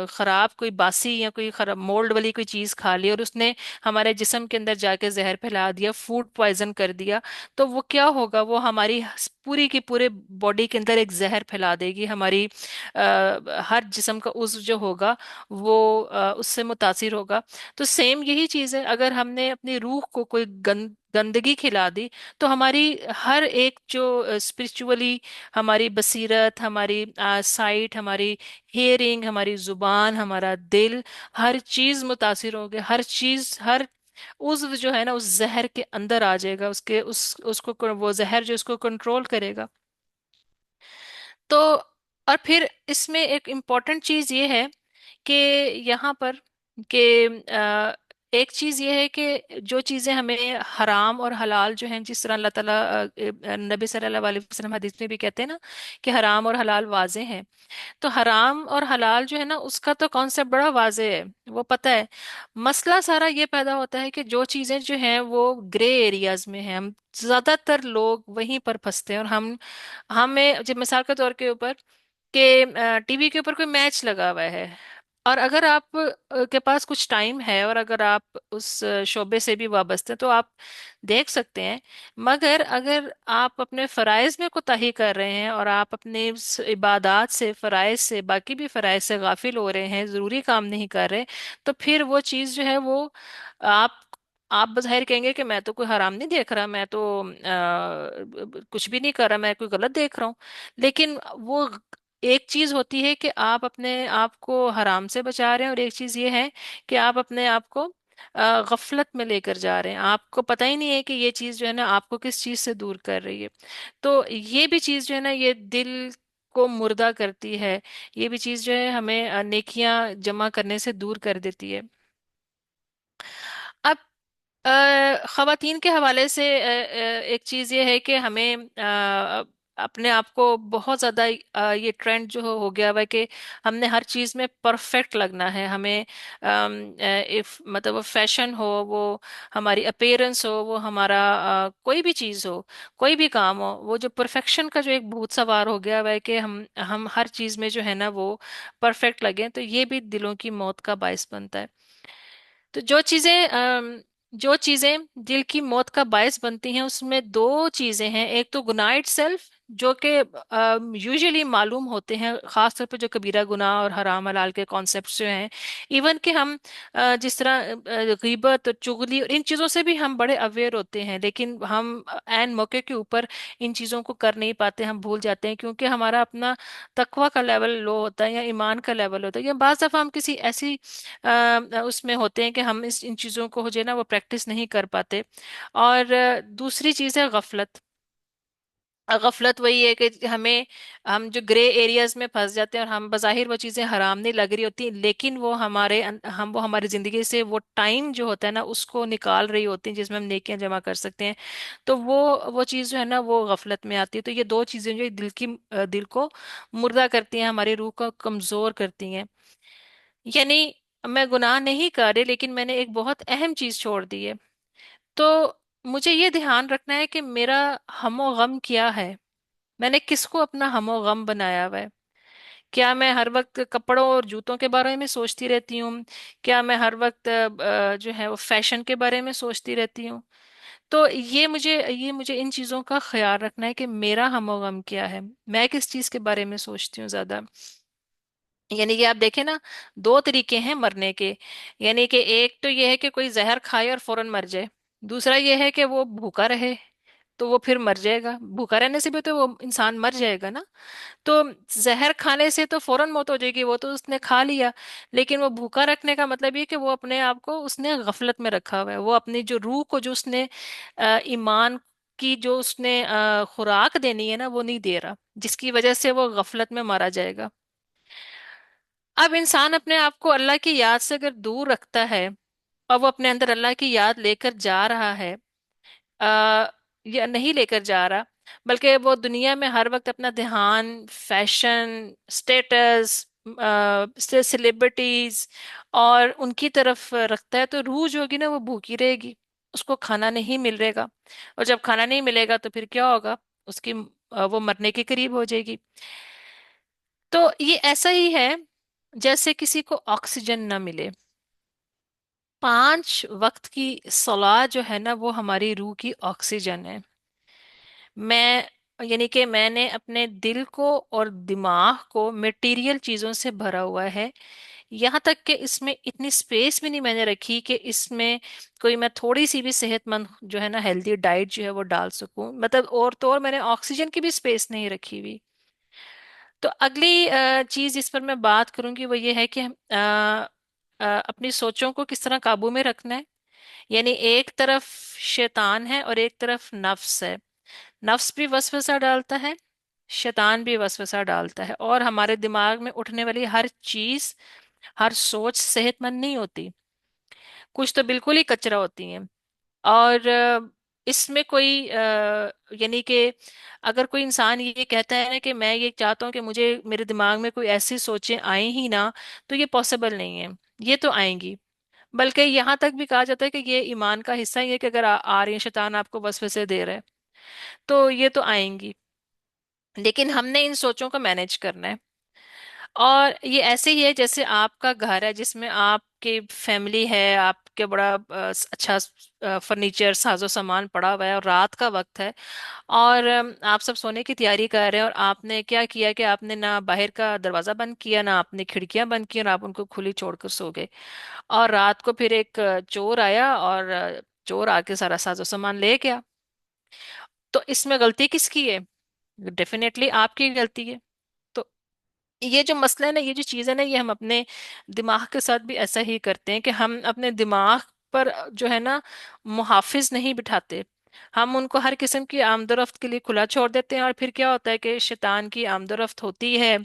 Speaker 1: खराब, कोई बासी या कोई खराब मोल्ड वाली कोई चीज़ खा ली और उसने हमारे जिस्म के अंदर जाके जहर फैला दिया, फूड पॉइजन कर दिया। तो वो क्या होगा, वो हमारी पूरी की पूरे बॉडी के अंदर एक जहर फैला देगी। हमारी हर जिस्म का उज़्व जो होगा वो उससे मुतासिर होगा। तो सेम यही चीज है, अगर हमने अपनी रूह को कोई गंदगी खिला दी, तो हमारी हर एक जो स्पिरिचुअली, हमारी बसीरत, हमारी साइट, हमारी हियरिंग, हमारी जुबान, हमारा दिल, हर चीज मुतासिर होगी। हर चीज, हर उज़्व जो है ना उस जहर के अंदर आ जाएगा, उसके उसको वो जहर जो उसको कंट्रोल करेगा। तो और फिर इसमें एक इम्पॉर्टेंट चीज ये है कि यहाँ पर कि ایک چیز یہ ہے کہ جو چیزیں ہمیں حرام اور حلال جو ہیں، جس طرح اللہ تعالیٰ نبی صلی اللہ علیہ وسلم حدیث میں بھی کہتے ہیں نا کہ حرام اور حلال واضح ہیں، تو حرام اور حلال جو ہے نا اس کا تو کانسیپٹ بڑا واضح ہے، وہ پتہ ہے۔ مسئلہ سارا یہ پیدا ہوتا ہے کہ جو چیزیں جو ہیں وہ گرے ایریاز میں ہیں، ہم زیادہ تر لوگ وہیں پر پھنستے ہیں، اور ہمیں جب مثال کے طور کے اوپر کہ ٹی وی کے اوپر کوئی میچ لگا ہوا ہے، اور اگر آپ کے پاس کچھ ٹائم ہے اور اگر آپ اس شعبے سے بھی وابستہ ہیں تو آپ دیکھ سکتے ہیں، مگر اگر آپ اپنے فرائض میں کوتاہی کر رہے ہیں اور آپ اپنے عبادات سے، فرائض سے، باقی بھی فرائض سے غافل ہو رہے ہیں، ضروری کام نہیں کر رہے، تو پھر وہ چیز جو ہے وہ آپ آپ بظاہر کہیں گے کہ میں تو کوئی حرام نہیں دیکھ رہا، میں تو کچھ بھی نہیں کر رہا، میں کوئی غلط دیکھ رہا ہوں، لیکن وہ ایک چیز ہوتی ہے کہ آپ اپنے آپ کو حرام سے بچا رہے ہیں، اور ایک چیز یہ ہے کہ آپ اپنے آپ کو غفلت میں لے کر جا رہے ہیں، آپ کو پتہ ہی نہیں ہے کہ یہ چیز جو ہے نا آپ کو کس چیز سے دور کر رہی ہے۔ تو یہ بھی چیز جو ہے نا یہ دل کو مردہ کرتی ہے، یہ بھی چیز جو ہے ہمیں نیکیاں جمع کرنے سے دور کر دیتی ہے۔ اب خواتین کے حوالے سے ایک چیز یہ ہے کہ ہمیں اپنے آپ کو بہت زیادہ یہ ٹرینڈ جو ہو گیا ہوا ہے کہ ہم نے ہر چیز میں پرفیکٹ لگنا ہے، ہمیں مطلب وہ فیشن ہو، وہ ہماری اپیرنس ہو، وہ ہمارا کوئی بھی چیز ہو، کوئی بھی کام ہو، وہ جو پرفیکشن کا جو ایک بھوت سوار ہو گیا ہوا ہے کہ ہم ہر چیز میں جو ہے نا وہ پرفیکٹ لگیں، تو یہ بھی دلوں کی موت کا باعث بنتا ہے۔ تو جو چیزیں دل کی موت کا باعث بنتی ہیں اس میں دو چیزیں ہیں، ایک تو گناہ اٹ سیلف، جو کہ یوزلی معلوم ہوتے ہیں، خاص طور پہ جو کبیرہ گناہ اور حرام حلال کے کانسیپٹس جو ہیں، ایون کہ ہم جس طرح غیبت اور چغلی اور ان چیزوں سے بھی ہم بڑے اویئر ہوتے ہیں، لیکن ہم عین موقع کے اوپر ان چیزوں کو کر نہیں پاتے، ہم بھول جاتے ہیں کیونکہ ہمارا اپنا تقوی کا لیول لو ہوتا ہے یا ایمان کا لیول ہوتا ہے، یا بعض دفعہ ہم کسی ایسی اس میں ہوتے ہیں کہ ہم ان چیزوں کو جو ہے نا وہ پریکٹس نہیں کر پاتے۔ اور دوسری چیز ہے غفلت۔ غفلت وہی ہے کہ ہم جو گرے ایریاز میں پھنس جاتے ہیں، اور ہم بظاہر وہ چیزیں حرام نہیں لگ رہی ہوتی لیکن وہ ہماری زندگی سے وہ ٹائم جو ہوتا ہے نا اس کو نکال رہی ہوتی ہیں جس میں ہم نیکیاں جمع کر سکتے ہیں، تو وہ چیز جو ہے نا وہ غفلت میں آتی ہے۔ تو یہ دو چیزیں جو دل کو مردہ کرتی ہیں، ہماری روح کو کمزور کرتی ہیں۔ یعنی میں گناہ نہیں کر رہی لیکن میں نے ایک بہت اہم چیز چھوڑ دی ہے، تو مجھے یہ دھیان رکھنا ہے کہ میرا ہم و غم کیا ہے، میں نے کس کو اپنا ہم و غم بنایا ہوا ہے۔ کیا میں ہر وقت کپڑوں اور جوتوں کے بارے میں سوچتی رہتی ہوں؟ کیا میں ہر وقت جو ہے وہ فیشن کے بارے میں سوچتی رہتی ہوں؟ تو یہ مجھے ان چیزوں کا خیال رکھنا ہے کہ میرا ہم و غم کیا ہے، میں کس چیز کے بارے میں سوچتی ہوں زیادہ۔ یعنی کہ آپ دیکھیں نا، دو طریقے ہیں مرنے کے، یعنی کہ ایک تو یہ ہے کہ کوئی زہر کھائے اور فوراً مر جائے، دوسرا یہ ہے کہ وہ بھوکا رہے تو وہ پھر مر جائے گا، بھوکا رہنے سے بھی تو وہ انسان مر جائے گا نا۔ تو زہر کھانے سے تو فوراً موت ہو جائے گی، وہ تو اس نے کھا لیا، لیکن وہ بھوکا رکھنے کا مطلب یہ کہ وہ اپنے آپ کو اس نے غفلت میں رکھا ہوا ہے، وہ اپنی جو روح کو جو اس نے ایمان کی جو اس نے خوراک دینی ہے نا وہ نہیں دے رہا، جس کی وجہ سے وہ غفلت میں مارا جائے گا۔ اب انسان اپنے آپ کو اللہ کی یاد سے اگر دور رکھتا ہے اور وہ اپنے اندر اللہ کی یاد لے کر جا رہا ہے، آ, یا نہیں لے کر جا رہا، بلکہ وہ دنیا میں ہر وقت اپنا دھیان فیشن، اسٹیٹس، سیلیبریٹیز اور ان کی طرف رکھتا ہے، تو روح جو ہوگی نا وہ بھوکی رہے گی، اس کو کھانا نہیں مل رہے گا، اور جب کھانا نہیں ملے گا تو پھر کیا ہوگا؟ اس کی وہ مرنے کے قریب ہو جائے گی۔ تو یہ ایسا ہی ہے جیسے کسی کو آکسیجن نہ ملے۔ 5 وقت کی صلاح جو ہے نا وہ ہماری روح کی آکسیجن ہے۔ میں یعنی کہ میں نے اپنے دل کو اور دماغ کو میٹیریل چیزوں سے بھرا ہوا ہے، یہاں تک کہ اس میں اتنی سپیس بھی نہیں میں نے رکھی کہ اس میں کوئی میں تھوڑی سی بھی صحت مند جو ہے نا ہیلدی ڈائٹ جو ہے وہ ڈال سکوں، مطلب اور تو اور میں نے آکسیجن کی بھی سپیس نہیں رکھی ہوئی۔ تو اگلی چیز جس پر میں بات کروں گی وہ یہ ہے کہ اپنی سوچوں کو کس طرح قابو میں رکھنا ہے۔ یعنی ایک طرف شیطان ہے اور ایک طرف نفس ہے، نفس بھی وسوسہ ڈالتا ہے، شیطان بھی وسوسہ ڈالتا ہے، اور ہمارے دماغ میں اٹھنے والی ہر چیز، ہر سوچ صحت مند نہیں ہوتی۔ कुछ तो बिल्कुल ही कचरा होती हैं। और इसमें कोई यानी कि अगर कोई इंसान ये कहता है ना कि मैं ये चाहता हूँ कि मुझे मेरे दिमाग में कोई ऐसी सोचें आए ही ना, तो ये पॉसिबल नहीं है। ये तो आएंगी। बल्कि यहाँ तक भी कहा जाता है कि ये ईमान का हिस्सा ही है कि अगर आ रही है, शैतान आपको वसवसे दे रहा है, तो ये तो आएंगी। लेकिन हमने इन सोचों को मैनेज करना है। और ये ऐसे ही है जैसे आपका घर है जिसमें आपकी फैमिली है, आपके बड़ा अच्छा फर्नीचर साजो सामान पड़ा हुआ है और रात का वक्त है, और आप सब सोने की तैयारी कर रहे हैं, और आपने क्या किया कि आपने ना बाहर का दरवाजा बंद किया, ना आपने खिड़कियां बंद की, और आप उनको खुली छोड़कर सो गए। और रात को फिर एक चोर आया, और चोर आके सारा साजो सामान ले गया। तो इसमें गलती किसकी है? डेफिनेटली आपकी गलती है। तो ये जो मसला है ना, ये जो चीज़ है ना, ये हम अपने दिमाग के साथ भी ऐसा ही करते हैं कि हम अपने दिमाग पर जो है ना मुहाफिज नहीं बिठाते। हम उनको हर किस्म की आमदोरफ्त के लिए खुला छोड़ देते हैं, और फिर क्या होता है कि शैतान की आमदोरफ्त होती है,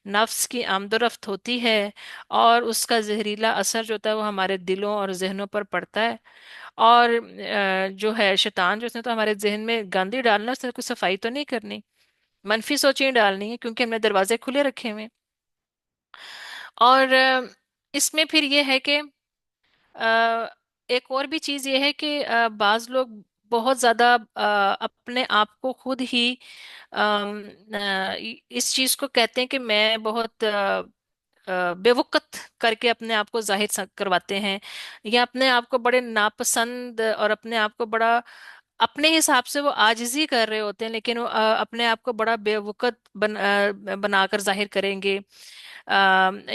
Speaker 1: नफ्स की आमदोरफ्त होती है, और उसका जहरीला असर जो होता है वो हमारे दिलों और जहनों पर पड़ता है। और जो है शैतान जो उसने तो हमारे जहन में गंदगी डालना, उसने कोई सफाई तो नहीं करनी, मनफी सोचें डालनी है, क्योंकि हमने दरवाजे खुले रखे हुए हैं। और इसमें फिर ये है कि एक और भी चीज ये है कि बाज लोग बहुत ज्यादा अपने आप को खुद ही इस चीज को कहते हैं कि मैं बहुत बेवकूफ करके अपने आप को जाहिर करवाते हैं, या अपने आप को बड़े नापसंद और अपने आप को बड़ा अपने हिसाब से वो आजिजी कर रहे होते हैं, लेकिन वो अपने आप को बड़ा बेवकूफ बनाकर जाहिर करेंगे।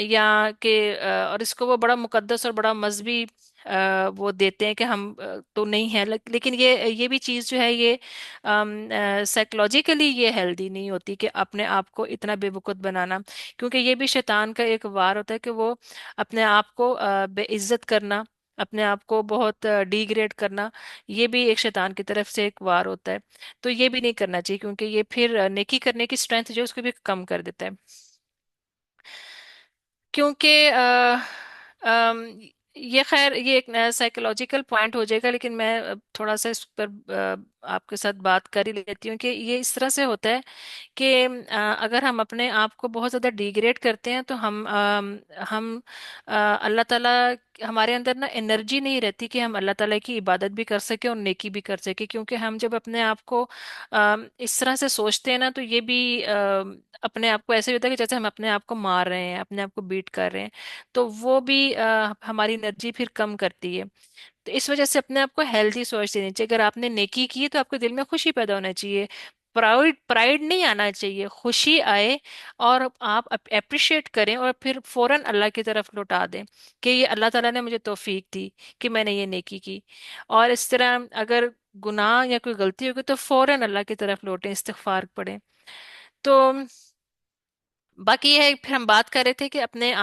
Speaker 1: या कि और इसको वो बड़ा मुकद्दस और बड़ा मजहबी वो देते हैं कि हम तो नहीं है, लेकिन ये भी चीज़ जो है ये साइकोलॉजिकली ये हेल्दी नहीं होती कि अपने आप को इतना बेवकूफ बनाना। क्योंकि ये भी शैतान का एक वार होता है कि वो अपने आप को बेइज्जत करना, अपने आप को बहुत डिग्रेड करना, ये भी एक शैतान की तरफ से एक वार होता है। तो ये भी नहीं करना चाहिए, क्योंकि ये फिर नेकी करने की स्ट्रेंथ जो है उसको भी कम कर देता है। क्योंकि अम, ये खैर ये एक साइकोलॉजिकल पॉइंट हो जाएगा, लेकिन मैं थोड़ा सा इस पर आपके साथ बात कर ही लेती हूँ कि ये इस तरह से होता है कि अगर हम अपने आप को बहुत ज़्यादा डिग्रेड करते हैं, तो हम अल्लाह ताला हमारे अंदर ना एनर्जी नहीं रहती कि हम अल्लाह ताला की इबादत भी कर सके और नेकी भी कर सके। क्योंकि हम जब अपने आप को इस तरह से सोचते हैं ना, तो ये भी अपने आप को ऐसे होता है कि जैसे हम अपने आप को मार रहे हैं, अपने आप को बीट कर रहे हैं। तो वो भी हमारी एनर्जी फिर कम करती है। तो इस वजह से अपने आप को हेल्थी सोच देनी चाहिए। अगर आपने नेकी की है तो आपके दिल में खुशी पैदा होना चाहिए, प्राउड प्राइड नहीं आना चाहिए, खुशी आए। और आप अप्रिशिएट करें और फिर फौरन अल्लाह की तरफ लौटा दें कि ये अल्लाह ताला ने मुझे तौफीक दी कि मैंने ये नेकी की। और इस तरह अगर गुनाह या कोई गलती होगी तो फौरन अल्लाह की तरफ लौटें, इस्तिगफार पढ़ें। तो बाकी ये है, फिर हम बात कर रहे थे कि अपने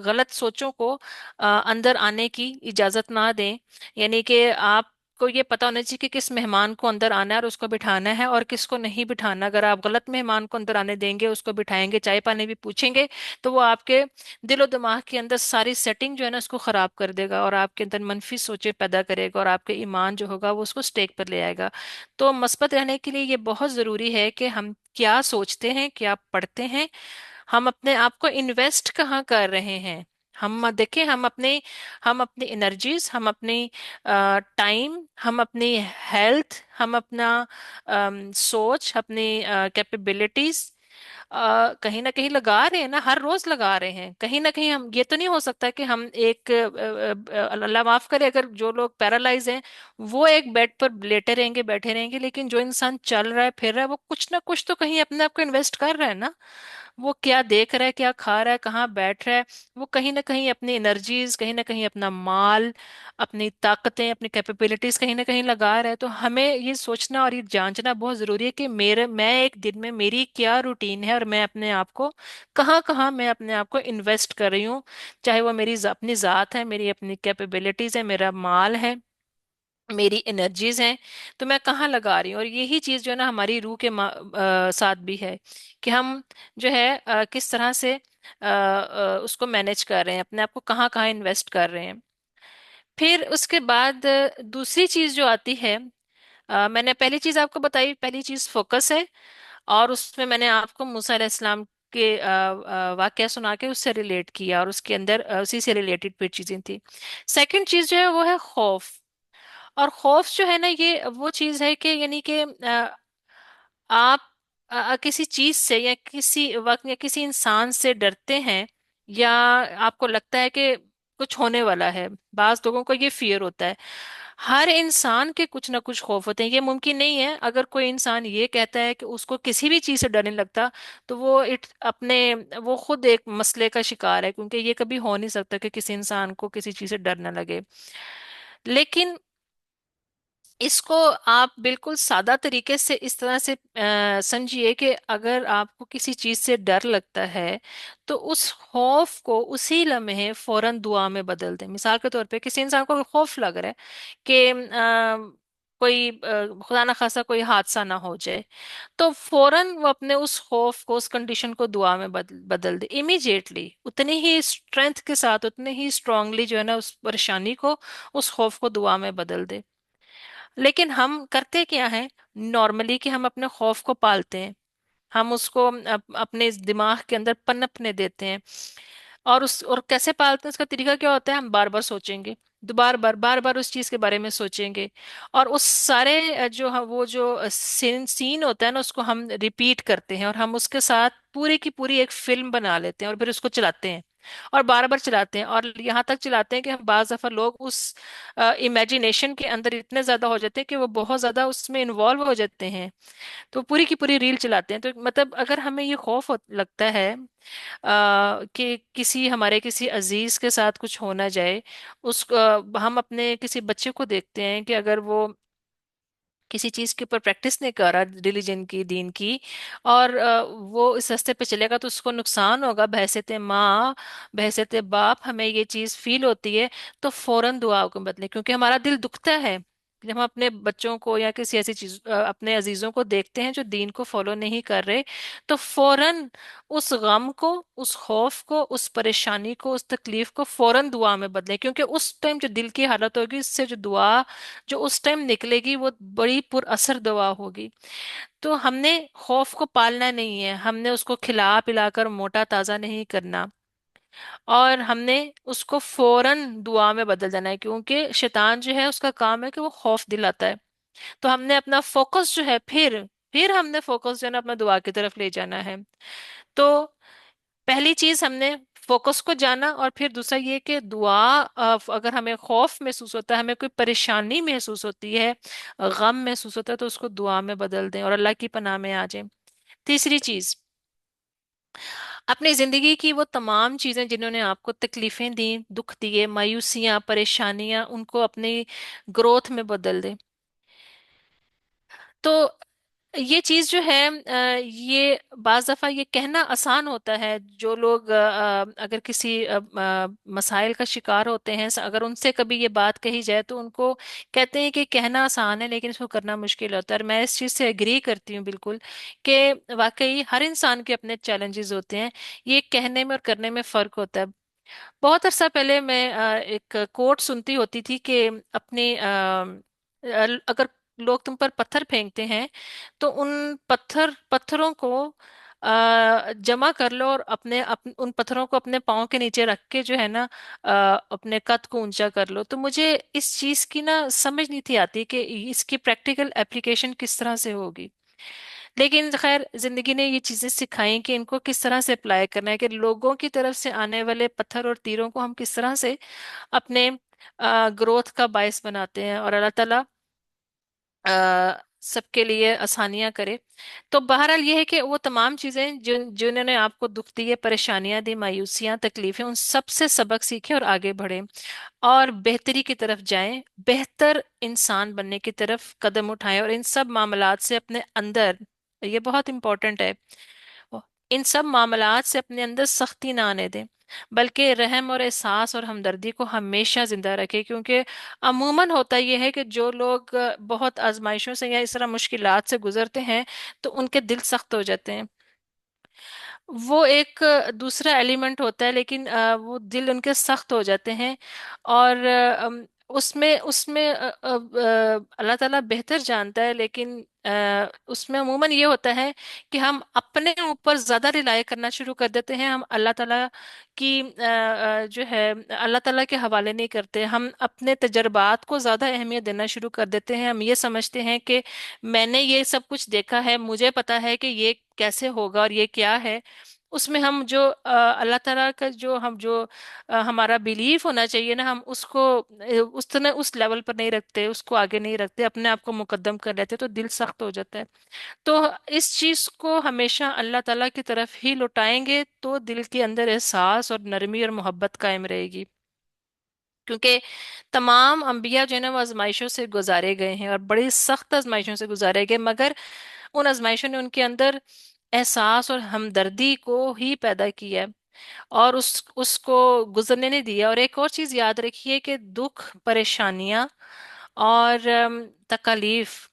Speaker 1: गलत सोचों को अंदर आने की इजाजत ना दें। यानी कि आपको ये पता होना चाहिए कि किस मेहमान को अंदर आना है और उसको बिठाना है, और किसको नहीं बिठाना। अगर आप गलत मेहमान को अंदर आने देंगे, उसको बिठाएंगे, चाय पानी भी पूछेंगे, तो वो आपके दिलो दिमाग के अंदर सारी सेटिंग जो है ना उसको खराब कर देगा, और आपके अंदर मनफी सोचें पैदा करेगा, और आपके ईमान जो होगा वो उसको स्टेक पर ले आएगा। तो मस्बत रहने के लिए ये बहुत ज़रूरी है कि हम क्या सोचते हैं, क्या पढ़ते हैं, हम अपने आप को इन्वेस्ट कहाँ कर रहे हैं। हम देखें, हम अपनी एनर्जीज, हम अपनी टाइम, हम अपनी हेल्थ, हम अपना सोच, अपनी कैपेबिलिटीज कहीं ना कहीं लगा रहे हैं ना, हर रोज लगा रहे हैं कहीं ना कहीं। हम ये तो नहीं हो सकता कि हम एक अल्लाह माफ करे, अगर जो लोग पैरालाइज हैं वो एक बेड पर लेटे रहेंगे, बैठे रहेंगे, लेकिन जो इंसान चल रहा है फिर रहा है वो कुछ ना कुछ तो कहीं अपने आप को इन्वेस्ट कर रहा है ना। वो क्या देख रहा है, क्या खा रहा है, कहाँ बैठ रहा है, वो कहीं ना कहीं अपनी एनर्जीज, कहीं ना कहीं अपना माल, अपनी ताकतें, अपनी कैपेबिलिटीज कहीं ना कहीं लगा रहा है। तो हमें ये सोचना और ये जांचना बहुत जरूरी है कि मेरे मैं एक दिन में मेरी क्या रूटीन है, और मैं अपने आप को कहाँ कहाँ मैं अपने आप को इन्वेस्ट कर रही हूँ। चाहे वो मेरी अपनी ज़ात है, मेरी अपनी कैपेबिलिटीज है, मेरा माल है, मेरी एनर्जीज हैं, तो मैं कहाँ लगा रही हूँ। और यही चीज़ जो है ना हमारी रूह के साथ भी है कि हम जो है किस तरह से उसको मैनेज कर रहे हैं, अपने आप को कहाँ कहाँ इन्वेस्ट कर रहे हैं। फिर उसके बाद दूसरी चीज जो आती है, मैंने पहली चीज आपको बताई, पहली चीज फोकस है। और उसमें मैंने आपको मूसा अलैहिस्सलाम के वाकया सुना के उससे रिलेट किया, और उसके अंदर उसी से रिलेटेड फिर चीजें थी। सेकंड चीज जो है वो है खौफ। और खौफ जो है ना, ये वो चीज है कि यानी कि आप किसी चीज से या किसी वक्त या किसी इंसान से डरते हैं, या आपको लगता है कि कुछ होने वाला है। बाज लोगों को ये फियर होता है। हर इंसान के कुछ ना कुछ खौफ होते हैं। ये मुमकिन नहीं है अगर कोई इंसान ये कहता है कि उसको किसी भी चीज से डरने लगता, तो वो वो खुद एक मसले का शिकार है, क्योंकि ये कभी हो नहीं सकता कि किसी इंसान को किसी चीज से डर ना लगे। लेकिन इसको आप बिल्कुल सादा तरीके से इस तरह से समझिए कि अगर आपको किसी चीज से डर लगता है, तो उस खौफ को उसी लम्हे फौरन दुआ में बदल दें। मिसाल के तौर पे किसी इंसान को अगर खौफ लग रहा है कि कोई खुदा ना खासा कोई हादसा ना हो जाए, तो फौरन वो अपने उस खौफ को, उस कंडीशन को दुआ में बदल दे इमीडिएटली, उतनी ही स्ट्रेंथ के साथ, उतने ही स्ट्रांगली जो है ना, उस परेशानी को, उस खौफ को दुआ में बदल दे। लेकिन हम करते क्या है नॉर्मली, कि हम अपने खौफ को पालते हैं, हम उसको अपने इस दिमाग के अंदर पनपने देते हैं। और कैसे पालते हैं, उसका तरीका क्या होता है, हम बार बार सोचेंगे, दोबार बार बार बार उस चीज के बारे में सोचेंगे। और उस सारे वो जो सीन होता है ना, उसको हम रिपीट करते हैं, और हम उसके साथ पूरी की पूरी एक फिल्म बना लेते हैं, और फिर उसको चलाते हैं, और बार बार चलाते हैं, और यहाँ तक चलाते हैं कि हम बाज दफा लोग उस इमेजिनेशन के अंदर इतने ज्यादा हो जाते हैं कि वो बहुत ज्यादा उसमें इन्वॉल्व हो जाते हैं, तो पूरी की पूरी रील चलाते हैं। तो मतलब अगर हमें ये खौफ लगता है कि किसी हमारे किसी अजीज के साथ कुछ हो ना जाए, हम अपने किसी बच्चे को देखते हैं कि अगर वो किसी चीज के ऊपर प्रैक्टिस नहीं कर रहा, रिलीजन की, दीन की, और वो इस रास्ते पे चलेगा तो उसको नुकसान होगा, बहसते माँ, बहसते बाप, हमें ये चीज फील होती है, तो फौरन दुआ को बदले, क्योंकि हमारा दिल दुखता है जब हम अपने बच्चों को या किसी ऐसी चीज अपने अजीजों को देखते हैं जो दीन को फॉलो नहीं कर रहे। तो फौरन उस गम को, उस खौफ को, उस परेशानी को, उस तकलीफ को फौरन दुआ में बदलें, क्योंकि उस टाइम जो दिल की हालत होगी, इससे जो दुआ जो उस टाइम निकलेगी, वो बड़ी पुरअसर दवा होगी। तो हमने खौफ को पालना नहीं है, हमने उसको खिला पिलाकर मोटा ताजा नहीं करना, और हमने उसको फौरन दुआ में बदल देना है, क्योंकि शैतान जो है उसका काम है कि वो खौफ दिलाता है। तो हमने अपना फोकस जो है, फिर हमने फोकस जो है ना अपना दुआ की तरफ ले जाना है। तो पहली चीज हमने फोकस को जाना, और फिर दूसरा ये कि दुआ, अगर हमें खौफ महसूस होता है, हमें कोई परेशानी महसूस होती है, गम महसूस होता है, तो उसको दुआ में बदल दें और अल्लाह की पनाह में आ जाएं। तीसरी चीज, अपनी जिंदगी की वो तमाम चीजें जिन्होंने आपको तकलीफें दी, दुख दिए, मायूसियां, परेशानियां, उनको अपनी ग्रोथ में बदल दें। तो ये चीज जो है, ये बाज दफा ये कहना आसान होता है। जो लोग अगर किसी मसाइल का शिकार होते हैं, अगर उनसे कभी ये बात कही जाए, तो उनको कहते हैं कि कहना आसान है लेकिन इसको करना मुश्किल होता है। और मैं इस चीज से एग्री करती हूँ बिल्कुल, कि वाकई हर इंसान के अपने चैलेंजेस होते हैं, ये कहने में और करने में फर्क होता है। बहुत अरसा पहले मैं एक कोट सुनती होती थी कि अपने अगर लोग तुम पर पत्थर फेंकते हैं, तो उन पत्थरों को जमा कर लो, और उन पत्थरों को अपने पाँव के नीचे रख के जो है ना, अपने कद को ऊंचा कर लो। तो मुझे इस चीज की ना समझ नहीं थी आती कि इसकी प्रैक्टिकल एप्लीकेशन किस तरह से होगी। लेकिन खैर जिंदगी ने ये चीजें सिखाई कि इनको किस तरह से अप्लाई करना है, कि लोगों की तरफ से आने वाले पत्थर और तीरों को हम किस तरह से अपने ग्रोथ का बायस बनाते हैं, और अल्लाह ताला सबके लिए आसानियां करे। तो बहरहाल ये है कि वो तमाम चीजें जिन्होंने आपको दुख दिए, परेशानियां दी, मायूसियां, तकलीफें, उन सब से सबक सीखे और आगे बढ़े, और बेहतरी की तरफ जाएं, बेहतर इंसान बनने की तरफ कदम उठाएं, और इन सब मामलात से अपने अंदर, ये बहुत इंपॉर्टेंट है, इन सब मामलात से अपने अंदर सख्ती ना आने दें, बल्कि रहम और एहसास और हमदर्दी को हमेशा जिंदा रखें। क्योंकि अमूमन होता यह है कि जो लोग बहुत आजमाइशों से या इस तरह मुश्किलात से गुजरते हैं, तो उनके दिल सख्त हो जाते हैं। वो एक दूसरा एलिमेंट होता है, लेकिन वो दिल उनके सख्त हो जाते हैं। और उसमें उसमें अल्लाह ताला बेहतर जानता है, लेकिन उसमें अमूमन ये होता है कि हम अपने ऊपर ज्यादा रिलाय करना शुरू कर देते हैं। हम अल्लाह ताला की जो है अल्लाह ताला के हवाले नहीं करते। हम अपने तजर्बात को ज्यादा अहमियत देना शुरू कर देते हैं। हम ये समझते हैं कि मैंने ये सब कुछ देखा है, मुझे पता है कि ये कैसे होगा और ये क्या है। उसमें हम जो अल्लाह ताला का जो हम जो हमारा बिलीफ होना चाहिए ना, हम उसको उस तरह उस लेवल पर नहीं रखते, उसको आगे नहीं रखते, अपने आप को मुकद्दम कर लेते, तो दिल सख्त हो जाता है। तो इस चीज को हमेशा अल्लाह ताला की तरफ ही लौटाएंगे तो दिल के अंदर एहसास और नरमी और मोहब्बत कायम रहेगी। क्योंकि तमाम अंबिया जो है ना वो आजमाइशों से गुजारे गए हैं और बड़ी सख्त आजमाइशों से गुजारे गए, मगर उन आजमाइशों ने उनके अंदर एहसास और हमदर्दी को ही पैदा किया है और उसको गुजरने नहीं दिया। और एक और चीज याद रखिए कि दुख, परेशानियां और तकलीफ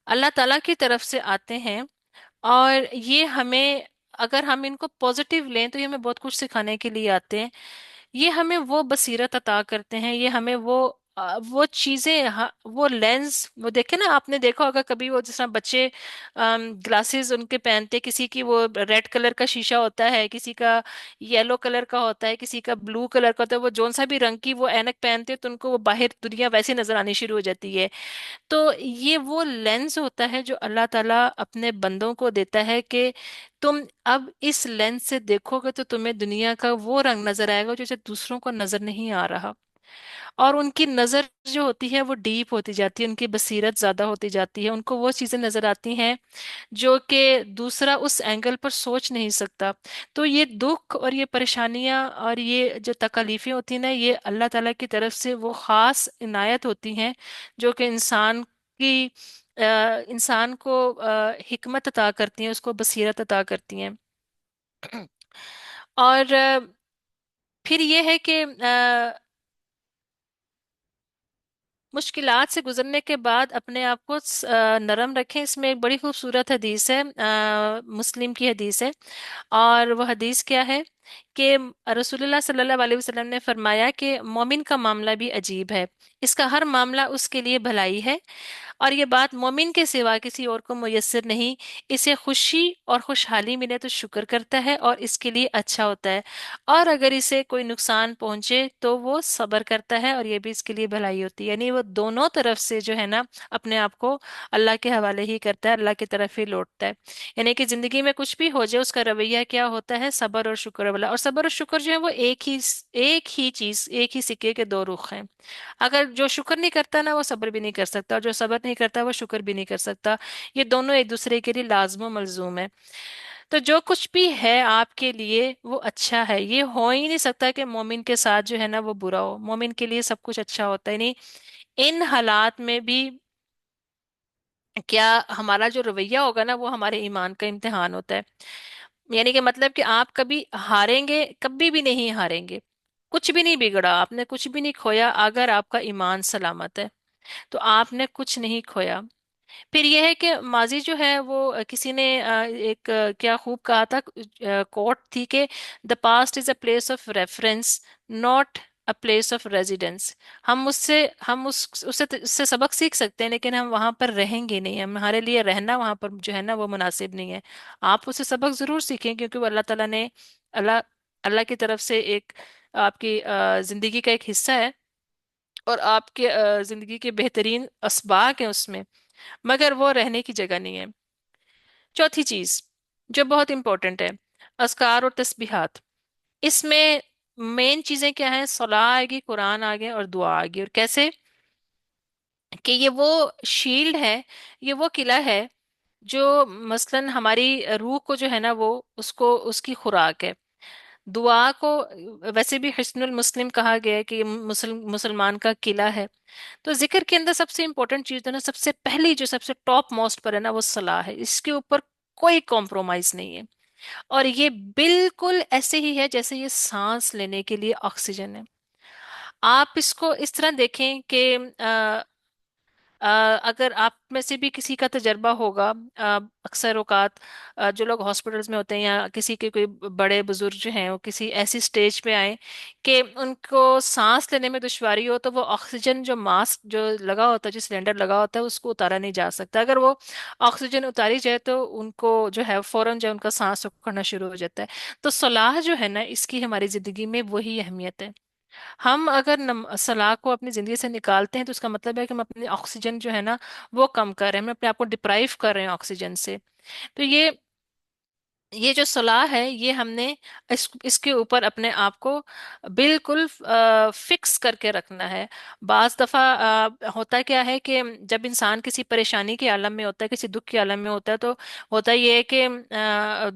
Speaker 1: अल्लाह ताला की तरफ से आते हैं। और ये हमें, अगर हम इनको पॉजिटिव लें तो ये हमें बहुत कुछ सिखाने के लिए आते हैं। ये हमें वो बसीरत अता करते हैं, ये हमें वो चीजें, वो लेंस, वो देखे ना, आपने देखा होगा कभी वो जिस तरह बच्चे ग्लासेस उनके पहनते, किसी की वो रेड कलर का शीशा होता है, किसी का येलो कलर का होता है, किसी का ब्लू कलर का होता है, वो जोन सा भी रंग की वो ऐनक पहनते हैं तो उनको वो बाहर दुनिया वैसी नजर आनी शुरू हो जाती है। तो ये वो लेंस होता है जो अल्लाह ताला अपने बंदों को देता है कि तुम अब इस लेंस से देखोगे तो तुम्हें दुनिया का वो रंग नजर आएगा जो दूसरों को नजर नहीं आ रहा। और उनकी नजर जो होती है वो डीप होती जाती है, उनकी बसीरत ज्यादा होती जाती है, उनको वो चीजें नजर आती हैं जो कि दूसरा उस एंगल पर सोच नहीं सकता। तो ये दुख और ये परेशानियां और ये जो तकलीफें होती हैं ना, ये अल्लाह ताला की तरफ से वो खास इनायत होती हैं जो कि इंसान को हिकमत अता करती हैं, उसको बसीरत अता करती हैं। और फिर ये है कि मुश्किलात से गुजरने के बाद अपने आप को नरम रखें। इसमें एक बड़ी खूबसूरत हदीस है, मुस्लिम की हदीस है। और वह हदीस क्या है कि रसूलुल्लाह सल्लल्लाहु अलैहि वसल्लम ने फरमाया कि मोमिन का मामला भी अजीब है, इसका हर मामला उसके लिए भलाई है और ये बात मोमिन के सिवा किसी और को मुयस्सर नहीं। इसे खुशी और खुशहाली मिले तो शुक्र करता है और इसके लिए अच्छा होता है, और अगर इसे कोई नुकसान पहुंचे तो वो सब्र करता है और ये भी इसके लिए भलाई होती है। यानी वो दोनों तरफ से जो है ना अपने आप को अल्लाह के हवाले ही करता है, अल्लाह की तरफ ही लौटता है। यानी कि जिंदगी में कुछ भी हो जाए उसका रवैया क्या होता है, सब्र और शुक्र वाला। और सब्र और शुक्र जो है वो एक ही चीज, एक ही सिक्के के दो रुख हैं। अगर जो शुक्र नहीं करता ना वो सब्र भी नहीं कर सकता, और जो सब्र नहीं करता वो शुक्र भी नहीं कर सकता। ये दोनों एक दूसरे के लिए लाजमो मलजूम है। तो जो कुछ भी है आपके लिए वो अच्छा है, ये हो ही नहीं सकता कि मोमिन के साथ जो है ना वो बुरा हो। मोमिन के लिए सब कुछ अच्छा होता है नहीं। इन हालात में भी क्या हमारा जो रवैया होगा ना वो हमारे ईमान का इम्तिहान होता है। यानी कि मतलब कि आप कभी हारेंगे, कभी भी नहीं हारेंगे। कुछ भी नहीं बिगड़ा, आपने कुछ भी नहीं खोया अगर आपका ईमान सलामत है, तो आपने कुछ नहीं खोया। फिर यह है कि माजी जो है वो किसी ने एक क्या खूब कहा था, कोट थी कि the past is a place of reference, not a place of residence. हम उससे सबक सीख सकते हैं लेकिन हम वहां पर रहेंगे नहीं, हमारे लिए रहना वहां पर जो है ना वो मुनासिब नहीं है। आप उससे सबक जरूर सीखें क्योंकि वो अल्लाह ताला ने, अल्लाह अल्लाह की तरफ से एक आपकी जिंदगी का एक हिस्सा है और आपके जिंदगी के बेहतरीन असबाक हैं उसमें, मगर वो रहने की जगह नहीं है। चौथी चीज जो बहुत इंपॉर्टेंट है, अस्कार और तस्बीहात। इसमें मेन चीजें क्या हैं, सलाह आएगी, कुरान आ गए और दुआ आ गई। और कैसे कि ये वो शील्ड है, ये वो किला है जो मसलन हमारी रूह को जो है ना वो उसको उसकी खुराक है। दुआ को वैसे भी हिस्नुल मुस्लिम कहा गया है कि ये मुसलमान का किला है। तो जिक्र के अंदर सबसे इंपॉर्टेंट चीज है ना, सबसे पहली जो सबसे टॉप मोस्ट पर है ना वो सलाह है, इसके ऊपर कोई कॉम्प्रोमाइज नहीं है। और ये बिल्कुल ऐसे ही है जैसे ये सांस लेने के लिए ऑक्सीजन है। आप इसको इस तरह देखें कि अगर आप में से भी किसी का तजर्बा होगा, अक्सर औकात जो लोग हॉस्पिटल्स में होते हैं या किसी के कोई बड़े बुजुर्ग जो हैं वो किसी ऐसी स्टेज पे आए कि उनको सांस लेने में दुश्वारी हो, तो वो ऑक्सीजन जो मास्क जो लगा होता है, जो सिलेंडर लगा होता है, उसको उतारा नहीं जा सकता। अगर वो ऑक्सीजन उतारी जाए तो उनको जो है फौरन जो है उनका सांस रुकना शुरू हो जाता है। तो सलाह जो है ना, इसकी हमारी जिंदगी में वही अहमियत है। हम अगर सलाह को अपनी जिंदगी से निकालते हैं तो उसका मतलब है कि हम अपनी ऑक्सीजन जो है ना वो कम कर रहे हैं, हम अपने आप को डिप्राइव कर रहे हैं ऑक्सीजन से। तो ये जो सलाह है, ये हमने इसके ऊपर अपने आप को बिल्कुल फिक्स करके रखना है। बाज दफा होता क्या है कि जब इंसान किसी परेशानी के आलम में होता है, किसी दुख के आलम में होता है, तो होता ये है कि